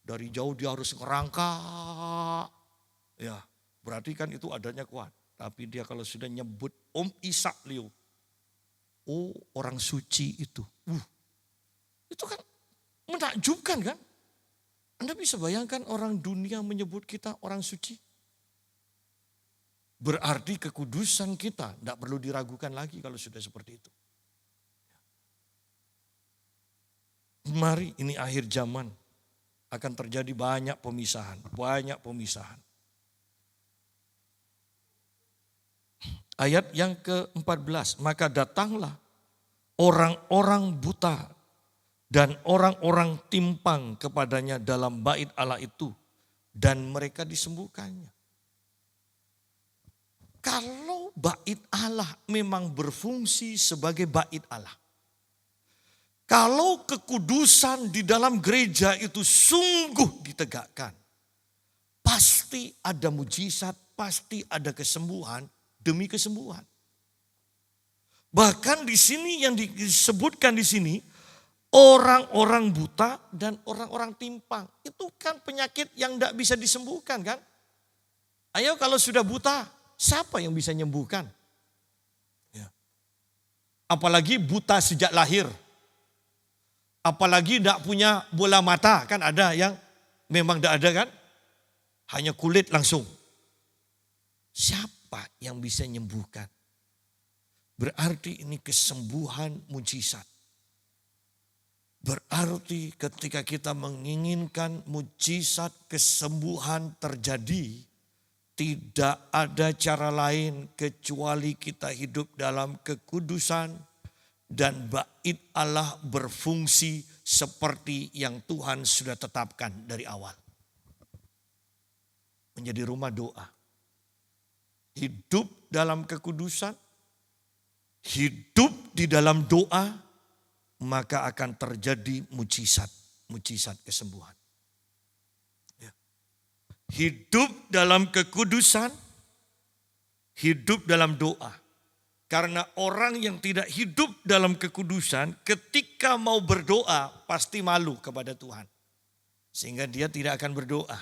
Dari jauh dia harus ngerangka. Ya, berarti kan itu adatnya kuat. Tapi dia kalau sudah nyebut Om Isa Leo, oh orang suci itu. Itu kan menakjubkan kan. Anda bisa bayangkan orang dunia menyebut kita orang suci. Berarti kekudusan kita tidak perlu diragukan lagi kalau sudah seperti itu. Mari ini akhir zaman akan terjadi banyak pemisahan. Banyak pemisahan. Ayat yang ke-14, maka datanglah orang-orang buta dan orang-orang timpang kepadanya dalam bait Allah itu dan mereka disembuhkannya. Kalau bait Allah memang berfungsi sebagai bait Allah. Kalau kekudusan di dalam gereja itu sungguh ditegakkan. Pasti ada mujizat, pasti ada kesembuhan demi kesembuhan. Bahkan di sini yang disebutkan di sini orang-orang buta dan orang-orang timpang. Itu kan penyakit yang tidak bisa disembuhkan kan. Ayo kalau sudah buta, siapa yang bisa menyembuhkan? Ya. Apalagi buta sejak lahir. Apalagi tidak punya bola mata. Kan ada yang memang tidak ada kan. Hanya kulit langsung. Siapa yang bisa menyembuhkan? Berarti ini kesembuhan mujizat. Berarti ketika kita menginginkan mujizat kesembuhan terjadi, tidak ada cara lain kecuali kita hidup dalam kekudusan dan bait Allah berfungsi seperti yang Tuhan sudah tetapkan dari awal. Menjadi rumah doa. Hidup dalam kekudusan, hidup di dalam doa, maka akan terjadi mujizat kesembuhan. Ya. Hidup dalam kekudusan, hidup dalam doa. Karena orang yang tidak hidup dalam kekudusan ketika mau berdoa pasti malu kepada Tuhan. Sehingga dia tidak akan berdoa.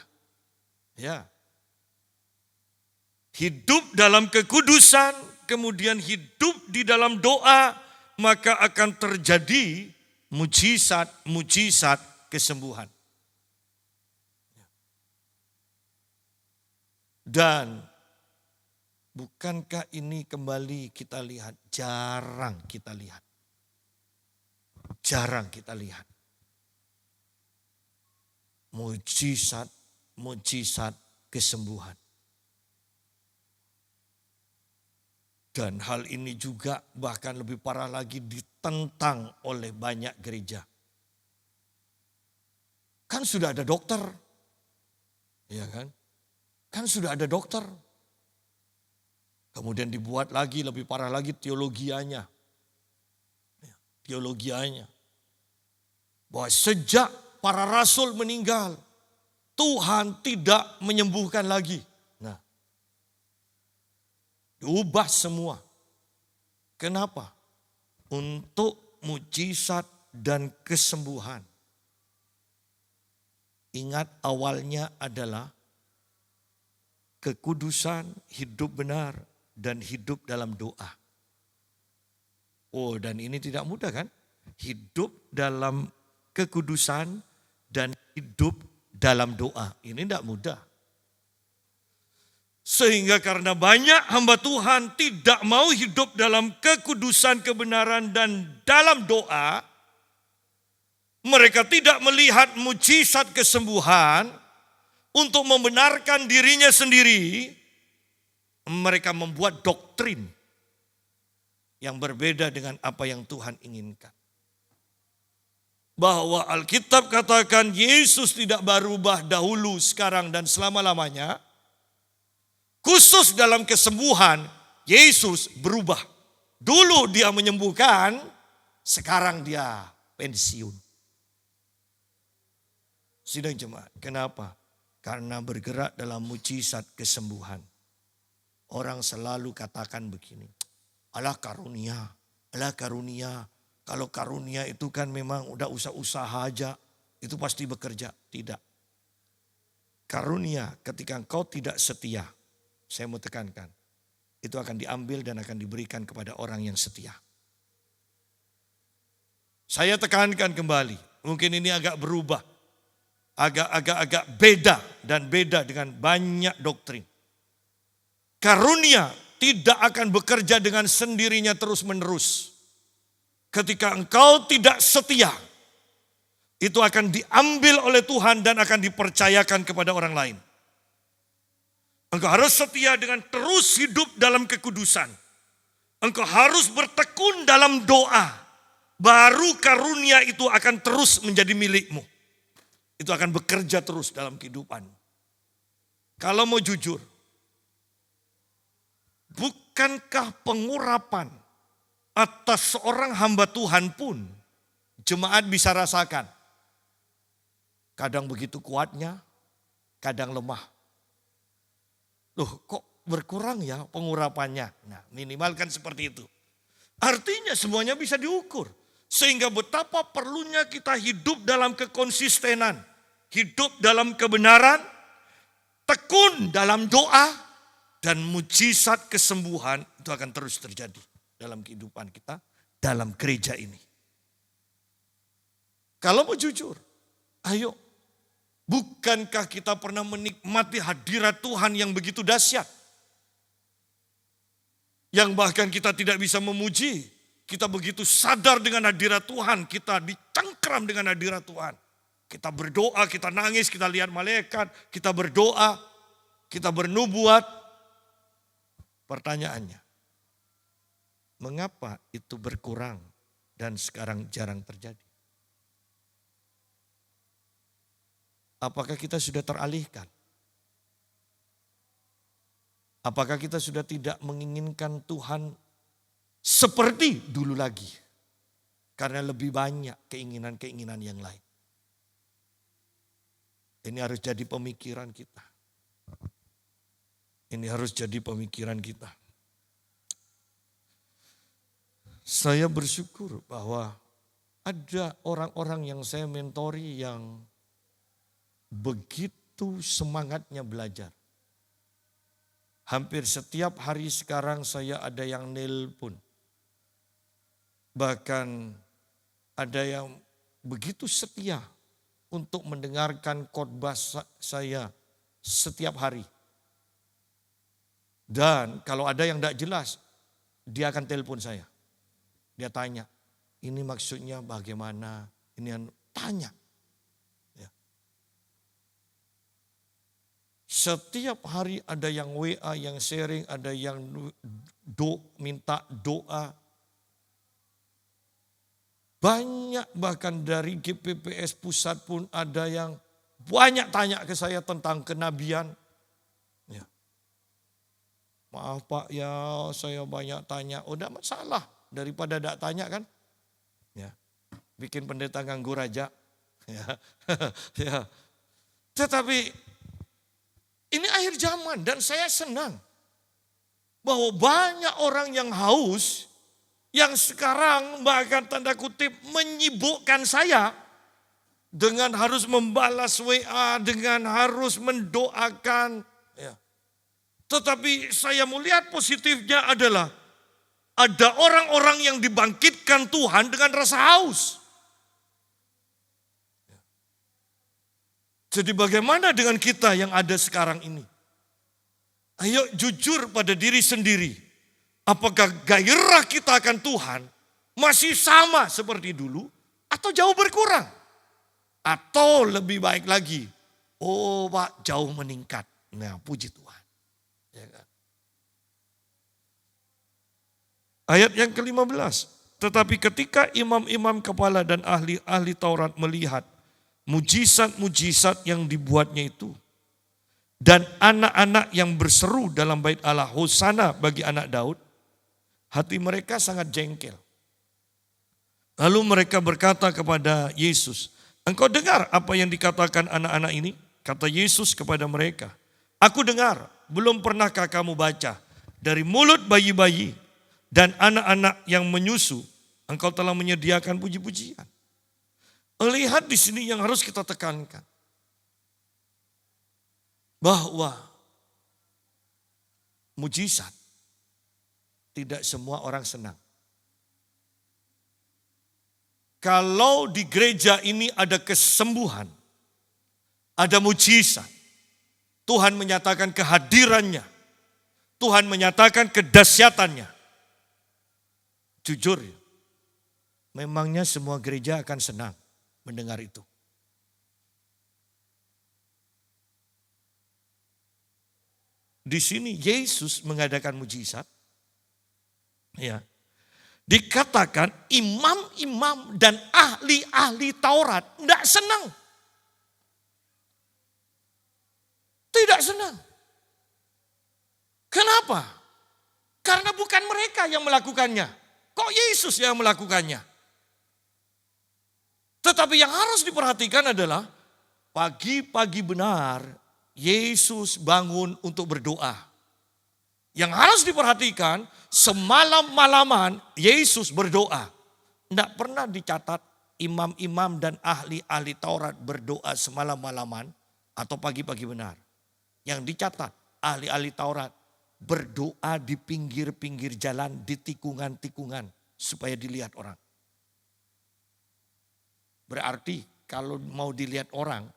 Ya. Hidup dalam kekudusan, kemudian hidup di dalam doa, maka akan terjadi mujizat kesembuhan. Dan bukankah ini kembali kita lihat, jarang kita lihat. Jarang kita lihat. Mujizat kesembuhan. Dan hal ini juga bahkan lebih parah lagi ditentang oleh banyak gereja. Kan sudah ada dokter. Iya kan? Kan sudah ada dokter. Kemudian dibuat lagi lebih parah lagi teologianya. Teologianya. Bahwa sejak para rasul meninggal, Tuhan tidak menyembuhkan lagi. Diubah semua. Kenapa? Untuk mujizat dan kesembuhan. Ingat awalnya adalah kekudusan, hidup benar, dan hidup dalam doa. Oh, dan ini tidak mudah kan? Hidup dalam kekudusan dan hidup dalam doa. Ini tidak mudah. Sehingga karena banyak hamba Tuhan tidak mau hidup dalam kekudusan, kebenaran, dan dalam doa, mereka tidak melihat mujizat kesembuhan untuk membenarkan dirinya sendiri. Mereka membuat doktrin yang berbeda dengan apa yang Tuhan inginkan. Bahwa Alkitab katakan Yesus tidak berubah dahulu, sekarang, dan selama-lamanya. Khusus dalam kesembuhan, Yesus berubah. Dulu dia menyembuhkan, sekarang dia pensiun. Sidang jemaat, kenapa? Karena bergerak dalam mujizat kesembuhan. Orang selalu katakan begini, Allah karunia, Allah karunia. Kalau karunia itu kan memang udah usaha aja, itu pasti bekerja. Tidak. Karunia ketika engkau tidak setia, saya mau tekankan, itu akan diambil dan akan diberikan kepada orang yang setia. Saya tekankan kembali, mungkin ini agak berubah, agak beda dan beda dengan banyak doktrin. Karunia tidak akan bekerja dengan sendirinya terus-menerus. Ketika engkau tidak setia, itu akan diambil oleh Tuhan dan akan dipercayakan kepada orang lain. Engkau harus setia dengan terus hidup dalam kekudusan. Engkau harus bertekun dalam doa. Baru karunia itu akan terus menjadi milikmu. Itu akan bekerja terus dalam kehidupan. Kalau mau jujur, bukankah pengurapan atas seorang hamba Tuhan pun jemaat bisa rasakan? Kadang begitu kuatnya, kadang lemah. Loh, kok berkurang ya pengurapannya? Nah, minimal kan seperti itu. Artinya semuanya bisa diukur. Sehingga betapa perlunya kita hidup dalam kekonsistenan, hidup dalam kebenaran, tekun dalam doa, dan mujizat kesembuhan itu akan terus terjadi dalam kehidupan kita, dalam gereja ini. Kalau mau jujur, ayo, bukankah kita pernah menikmati hadirat Tuhan yang begitu dahsyat? Yang bahkan kita tidak bisa memuji. Kita begitu sadar dengan hadirat Tuhan, kita dicengkram dengan hadirat Tuhan. Kita berdoa, kita nangis, kita lihat malaikat, kita berdoa, kita bernubuat. Pertanyaannya, mengapa itu berkurang dan sekarang jarang terjadi? Apakah kita sudah teralihkan? Apakah kita sudah tidak menginginkan Tuhan seperti dulu lagi? Karena lebih banyak keinginan-keinginan yang lain. Ini harus jadi pemikiran kita. Ini harus jadi pemikiran kita. Saya bersyukur bahwa ada orang-orang yang saya mentori yang begitu semangatnya belajar. Hampir setiap hari sekarang saya ada yang nelpon. Bahkan ada yang begitu setia untuk mendengarkan khotbah saya setiap hari. Dan kalau ada yang tidak jelas, dia akan telepon saya. Dia tanya, ini maksudnya bagaimana? Ini yang tanya. Setiap hari ada yang WA, yang sharing, ada yang minta doa. Banyak bahkan dari GPPS pusat pun ada yang banyak tanya ke saya tentang kenabian. Ya. Maaf Pak ya saya banyak tanya. Oh tidak masalah daripada tidak tanya kan. Ya. Bikin pendeta ganggu raja. Ya. Ya. Tetapi ini akhir zaman dan saya senang bahwa banyak orang yang haus yang sekarang bahkan tanda kutip menyibukkan saya dengan harus membalas WA, dengan harus mendoakan. Ya. Tetapi saya melihat positifnya adalah ada orang-orang yang dibangkitkan Tuhan dengan rasa haus. Jadi bagaimana dengan kita yang ada sekarang ini? Ayo jujur pada diri sendiri. Apakah gairah kita akan Tuhan masih sama seperti dulu atau jauh berkurang? Atau lebih baik lagi, oh Pak jauh meningkat. Nah puji Tuhan. Ya kan? Ayat yang ke-15. Tetapi ketika imam-imam kepala dan ahli-ahli Taurat melihat mujizat-mujizat yang dibuatnya itu. Dan anak-anak yang berseru dalam bait Allah, Hosana bagi anak Daud. Hati mereka sangat jengkel. Lalu mereka berkata kepada Yesus, engkau dengar apa yang dikatakan anak-anak ini? Kata Yesus kepada mereka, aku dengar, belum pernahkah kamu baca? Dari mulut bayi-bayi dan anak-anak yang menyusu, engkau telah menyediakan puji-pujian. Lihat di sini yang harus kita tekankan. Bahwa mujizat tidak semua orang senang. Kalau di gereja ini ada kesembuhan, ada mujizat, Tuhan menyatakan kehadirannya, Tuhan menyatakan kedahsyatannya. Jujur, memangnya semua gereja akan senang mendengar itu. Di sini Yesus mengadakan mujizat. Ya. Dikatakan imam-imam dan ahli-ahli Taurat tidak senang. Tidak senang. Kenapa? Karena bukan mereka yang melakukannya. Kok Yesus yang melakukannya? Tetapi yang harus diperhatikan adalah pagi-pagi benar Yesus bangun untuk berdoa. Yang harus diperhatikan semalam-malaman Yesus berdoa. Tidak pernah dicatat imam-imam dan ahli-ahli Taurat berdoa semalam-malaman atau pagi-pagi benar. Yang dicatat ahli-ahli Taurat berdoa di pinggir-pinggir jalan, di tikungan-tikungan supaya dilihat orang. Berarti kalau mau dilihat orang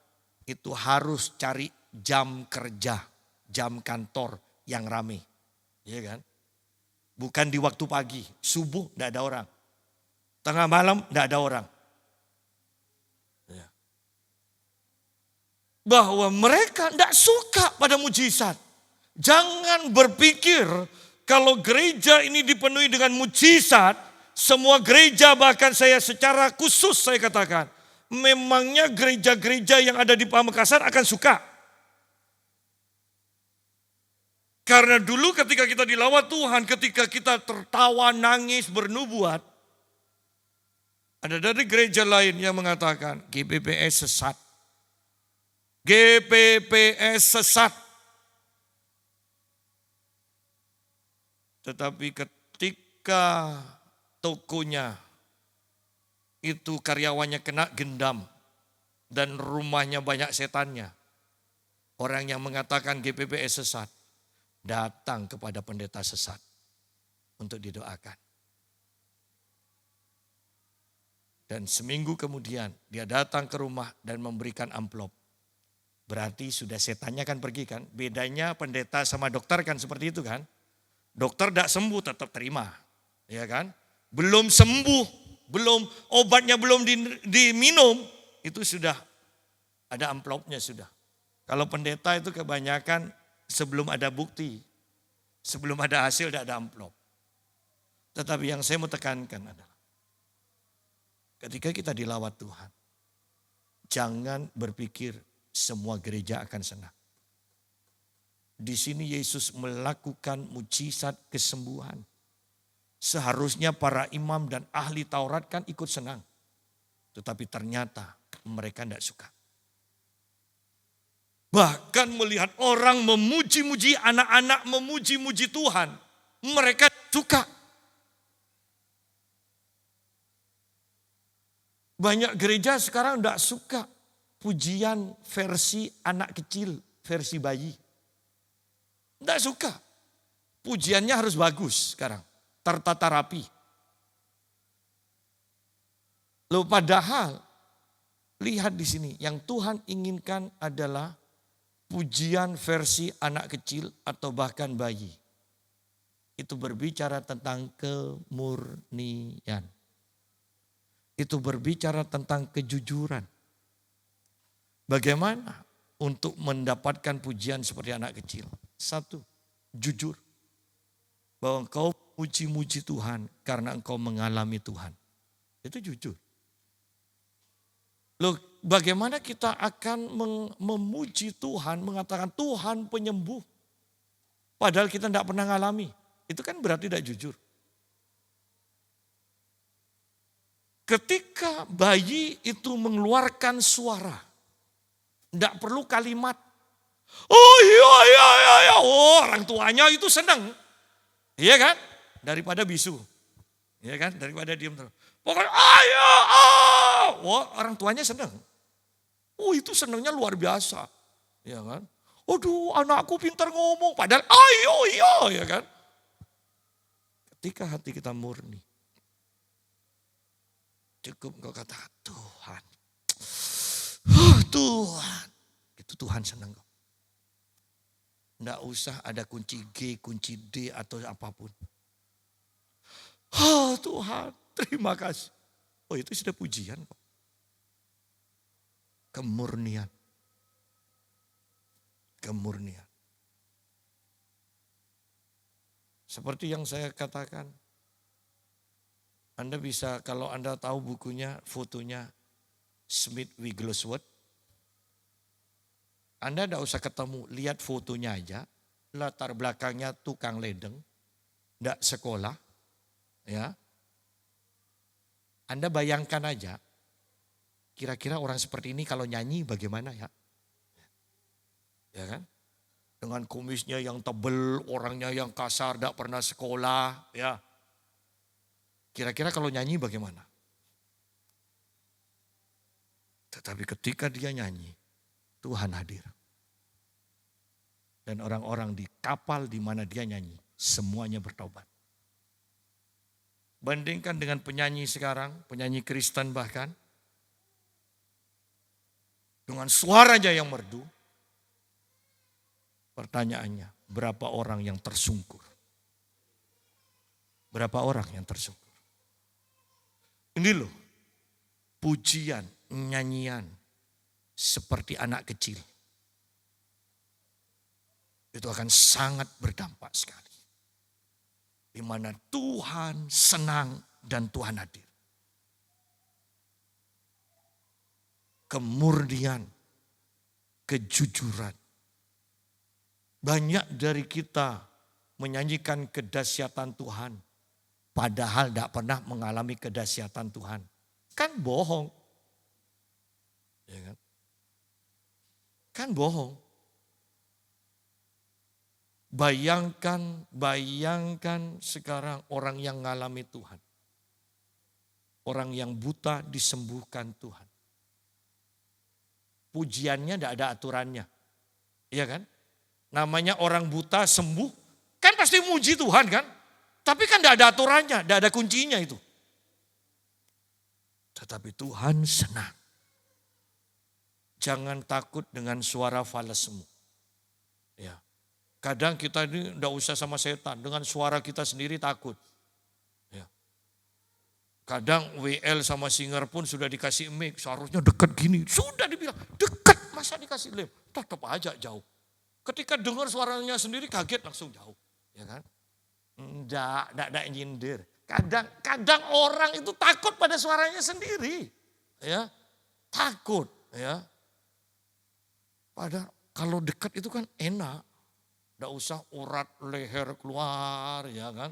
itu harus cari jam kerja, jam kantor yang rame. Iya kan? Bukan di waktu pagi, subuh tidak ada orang. Tengah malam tidak ada orang. Ya. Bahwa mereka tidak suka pada mujizat. Jangan berpikir kalau gereja ini dipenuhi dengan mujizat, semua gereja bahkan saya secara khusus saya katakan, memangnya gereja-gereja yang ada di Pamekasan akan suka. Karena dulu ketika kita dilawat Tuhan, ketika kita tertawa, nangis, bernubuat, ada dari gereja lain yang mengatakan GPPS sesat. GPPS sesat. Tetapi ketika tokonya itu karyawannya kena gendam dan rumahnya banyak setannya, orang yang mengatakan GPPS sesat datang kepada pendeta sesat untuk didoakan. Dan seminggu kemudian dia datang ke rumah dan memberikan amplop. Berarti sudah setannya kan pergi kan. Bedanya pendeta sama dokter kan seperti itu kan. Dokter tidak sembuh tetap terima. Ya kan. Belum sembuh, belum obatnya belum diminum, itu sudah ada amplopnya sudah. Kalau pendeta itu kebanyakan sebelum ada bukti, sebelum ada hasil tidak ada amplop. Tetapi yang saya mau tekankan adalah ketika kita dilawat Tuhan, jangan berpikir semua gereja akan senang. Di sini Yesus melakukan mujizat kesembuhan. Seharusnya para imam dan ahli Taurat kan ikut senang. Tetapi ternyata mereka tidak suka. Bahkan melihat orang memuji-muji anak-anak, memuji-muji Tuhan. Mereka suka. Banyak gereja sekarang tidak suka pujian versi anak kecil, versi bayi. Tidak suka. Pujiannya harus bagus sekarang, tertata rapi. Loh padahal, lihat di sini, yang Tuhan inginkan adalah pujian versi anak kecil atau bahkan bayi. Itu berbicara tentang kemurnian. Itu berbicara tentang kejujuran. Bagaimana untuk mendapatkan pujian seperti anak kecil? Satu, jujur. Bahwa engkau muji-muji Tuhan karena engkau mengalami Tuhan. Itu jujur. Loh, bagaimana kita akan memuji Tuhan, mengatakan Tuhan penyembuh. Padahal kita tidak pernah mengalami. Itu kan berarti tidak jujur. Ketika bayi itu mengeluarkan suara, tidak perlu kalimat. Oh iya, iya, iya, iya. Oh, orang tuanya itu senang. Iya kan? Daripada bisu. Iya kan? Daripada diam terus. Pokoknya ayo, oh. Oh, orang tuanya senang. Oh itu senangnya luar biasa. Iya kan? Aduh anakku pintar ngomong. Padahal ayo, iya, ya kan? Ketika hati kita murni. Cukup engkau katakan Tuhan. Tuhan. Itu Tuhan senang kok. Tidak usah ada kunci G, kunci D atau apapun. Oh Tuhan, terima kasih. Oh itu sudah pujian kok. Kemurnian. Kemurnian. Seperti yang saya katakan. Anda bisa, kalau Anda tahu bukunya, fotonya Smith Wigglesworth. Anda tidak usah ketemu, lihat fotonya aja. Latar belakangnya tukang ledeng, tidak sekolah. Ya, Anda bayangkan aja, kira-kira orang seperti ini kalau nyanyi bagaimana ya? Ya kan? Dengan kumisnya yang tebel, orangnya yang kasar, tidak pernah sekolah. Ya, kira-kira kalau nyanyi bagaimana? Tetapi ketika dia nyanyi, Tuhan hadir. Dan orang-orang di kapal di mana dia nyanyi, semuanya bertobat. Bandingkan dengan penyanyi sekarang, penyanyi Kristen bahkan, dengan suaranya yang merdu, pertanyaannya, berapa orang yang tersungkur? Berapa orang yang tersungkur? Ini loh, pujian, nyanyian, seperti anak kecil. Itu akan sangat berdampak sekali. Di mana Tuhan senang dan Tuhan hadir. Kemurnian, kejujuran. Banyak dari kita menyanyikan kedahsyatan Tuhan. Padahal tidak pernah mengalami kedahsyatan Tuhan. Kan bohong. Ya kan? Kan bohong. Bayangkan sekarang orang yang mengalami Tuhan. Orang yang buta disembuhkan Tuhan. Pujiannya tidak ada aturannya. Iya kan? Namanya orang buta sembuh, kan pasti muji Tuhan kan? Tapi kan tidak ada aturannya, tidak ada kuncinya itu. Tetapi Tuhan senang. Jangan takut dengan suara falesmu. Ya. Kadang kita ini tidak usah sama setan, dengan suara kita sendiri takut. Ya. Kadang WL sama singer pun sudah dikasih mic, seharusnya dekat gini. Sudah dibilang, dekat masa dikasih lem. Tetap aja jauh. Ketika dengar suaranya sendiri kaget langsung jauh. Ya kan? Enggak nyindir. Kadang orang itu takut pada suaranya sendiri. Ya, takut. Ya. Padahal kalau dekat itu kan enak. Tidak usah urat leher keluar, ya kan.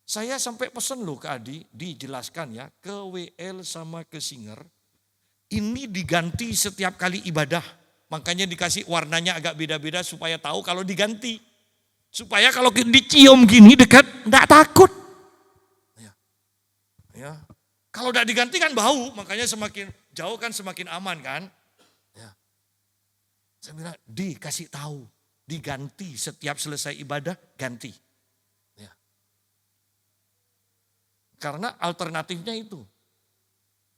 Saya sampai pesen loh ke Adi, dijelaskan ya, ke WL sama ke singer. Ini diganti setiap kali ibadah. Makanya dikasih warnanya agak beda-beda supaya tahu kalau diganti. Supaya kalau dicium gini dekat, tidak takut. Ya. Kalau tidak diganti kan bau, makanya semakin jauh kan semakin aman kan. Ya. Saya bilang, dikasih tahu. Diganti setiap selesai ibadah, ganti. Ya. Karena alternatifnya itu.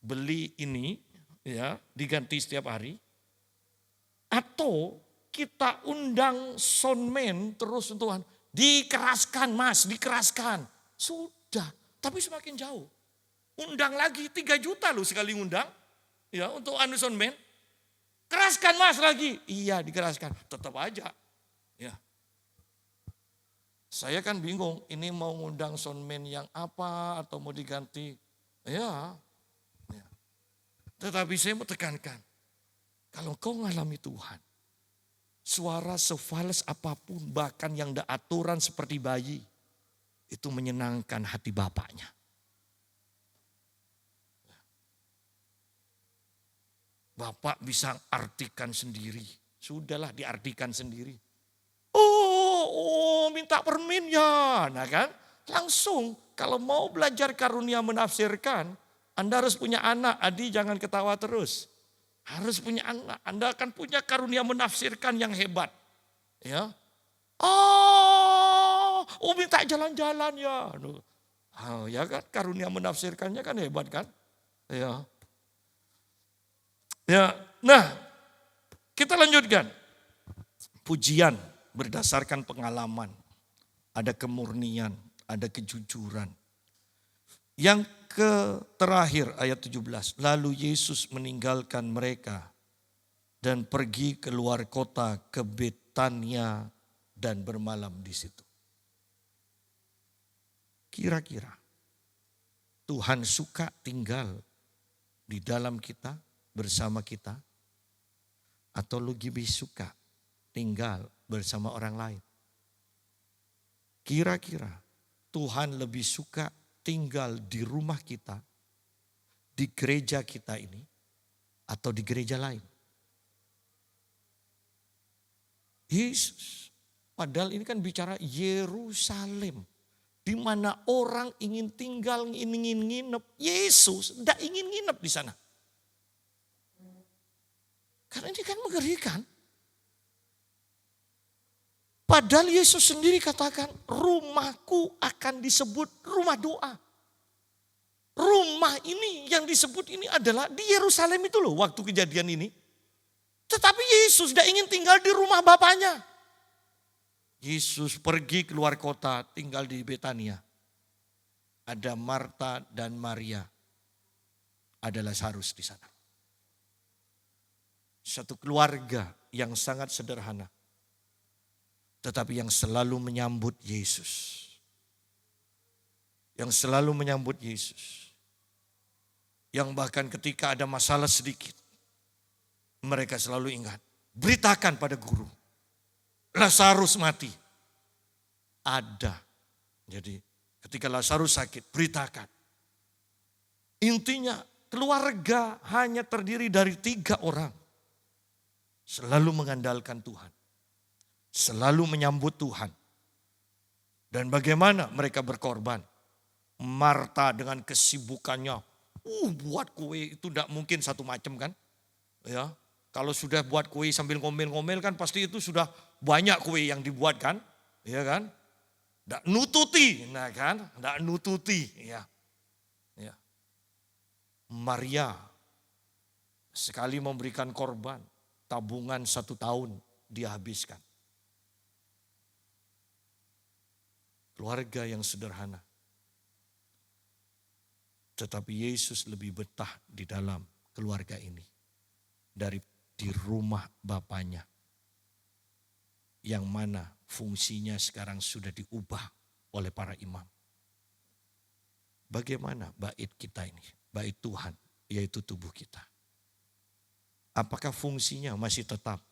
Beli ini, ya diganti setiap hari. Atau kita undang soundman terus Tuhan. Dikeraskan mas, dikeraskan. Sudah, tapi semakin jauh. Undang lagi 3 juta loh sekali undang. Ya untuk anu soundman. Keraskan mas lagi. Iya dikeraskan, tetap aja. Ya. Saya kan bingung, ini mau ngundang soundman yang apa atau mau diganti. Ya. Tetapi saya mau tekankan, kalau kau mengalami Tuhan, suara sefales apapun bahkan yang ada aturan seperti bayi, itu menyenangkan hati bapaknya. Bapak bisa artikan sendiri, sudahlah diartikan sendiri. Oh, minta permin ya. Nah kan, langsung kalau mau belajar karunia menafsirkan, Anda harus punya anak. Adi jangan ketawa terus. Harus punya anak. Anda akan punya karunia menafsirkan yang hebat. Ya. Oh, minta jalan-jalan ya. Oh, ya kan, karunia menafsirkannya kan hebat kan? Ya. Ya. Nah, kita lanjutkan. Pujian berdasarkan pengalaman, ada kemurnian, ada kejujuran. Yang terakhir ayat 17, lalu Yesus meninggalkan mereka dan pergi keluar kota ke Betania dan bermalam di situ. Kira-kira Tuhan suka tinggal di dalam kita, bersama kita, atau lebih suka tinggal bersama orang lain? Kira-kira Tuhan lebih suka tinggal di rumah kita, di gereja kita ini, atau di gereja lain? Yesus, padahal ini kan bicara Yerusalem, di mana orang ingin tinggal, ingin nginep. Yesus tidak ingin nginep di sana. Karena ini kan mengerikan. Padahal Yesus sendiri katakan, rumahku akan disebut rumah doa. Rumah ini yang disebut ini adalah di Yerusalem itu loh waktu kejadian ini. Tetapi Yesus tidak ingin tinggal di rumah Bapaknya. Yesus pergi keluar kota tinggal di Betania. Ada Marta dan Maria. Ada Lazarus di sana. Satu keluarga yang sangat sederhana. Tetapi yang selalu menyambut Yesus. Yang selalu menyambut Yesus. Yang bahkan ketika ada masalah sedikit. Mereka selalu ingat. Beritakan pada guru. Lazarus mati. Ada. Jadi ketika Lazarus sakit, beritakan. Intinya keluarga hanya terdiri dari 3 orang. Selalu mengandalkan Tuhan. Selalu menyambut Tuhan. Dan bagaimana mereka berkorban. Marta dengan kesibukannya. Buat kue itu tidak mungkin satu macam kan. Ya, kalau sudah buat kue sambil ngomel-ngomel kan pasti itu sudah banyak kue yang dibuat kan. Ya kan. Tidak nututi. Nah kan. Tidak nututi. Ya. Maria sekali memberikan korban. Tabungan 1 tahun dia habiskan. Keluarga yang sederhana. Tetapi Yesus lebih betah di dalam keluarga ini. Dari di rumah Bapaknya. Yang mana fungsinya sekarang sudah diubah oleh para imam. Bagaimana bait kita ini? Bait Tuhan, yaitu tubuh kita. Apakah fungsinya masih tetap?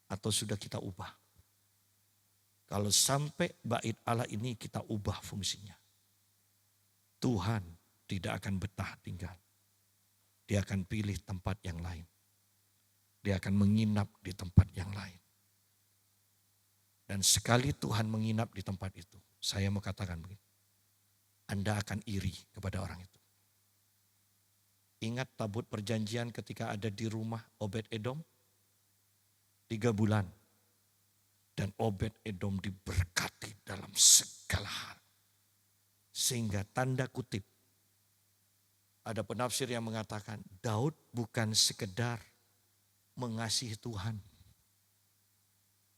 Atau sudah kita ubah? Kalau sampai bait Allah ini kita ubah fungsinya. Tuhan tidak akan betah tinggal. Dia akan pilih tempat yang lain. Dia akan menginap di tempat yang lain. Dan sekali Tuhan menginap di tempat itu, saya mau katakan begini. Anda akan iri kepada orang itu. Ingat tabut perjanjian ketika ada di rumah Obed-Edom? 3 bulan. Dan Obed-Edom diberkati dalam segala hal. Sehingga tanda kutip. Ada penafsir yang mengatakan Daud bukan sekedar mengasihi Tuhan.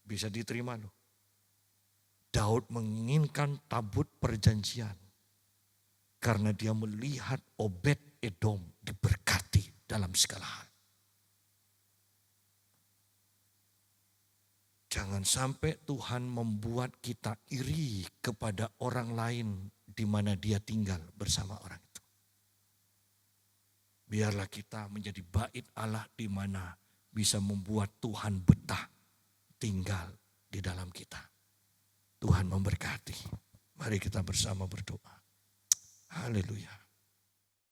Bisa diterima loh. Daud menginginkan tabut perjanjian. Karena dia melihat Obed-Edom diberkati dalam segala hal. Jangan sampai Tuhan membuat kita iri kepada orang lain di mana dia tinggal bersama orang itu. Biarlah kita menjadi bait Allah di mana bisa membuat Tuhan betah tinggal di dalam kita. Tuhan memberkati. Mari kita bersama berdoa. Haleluya.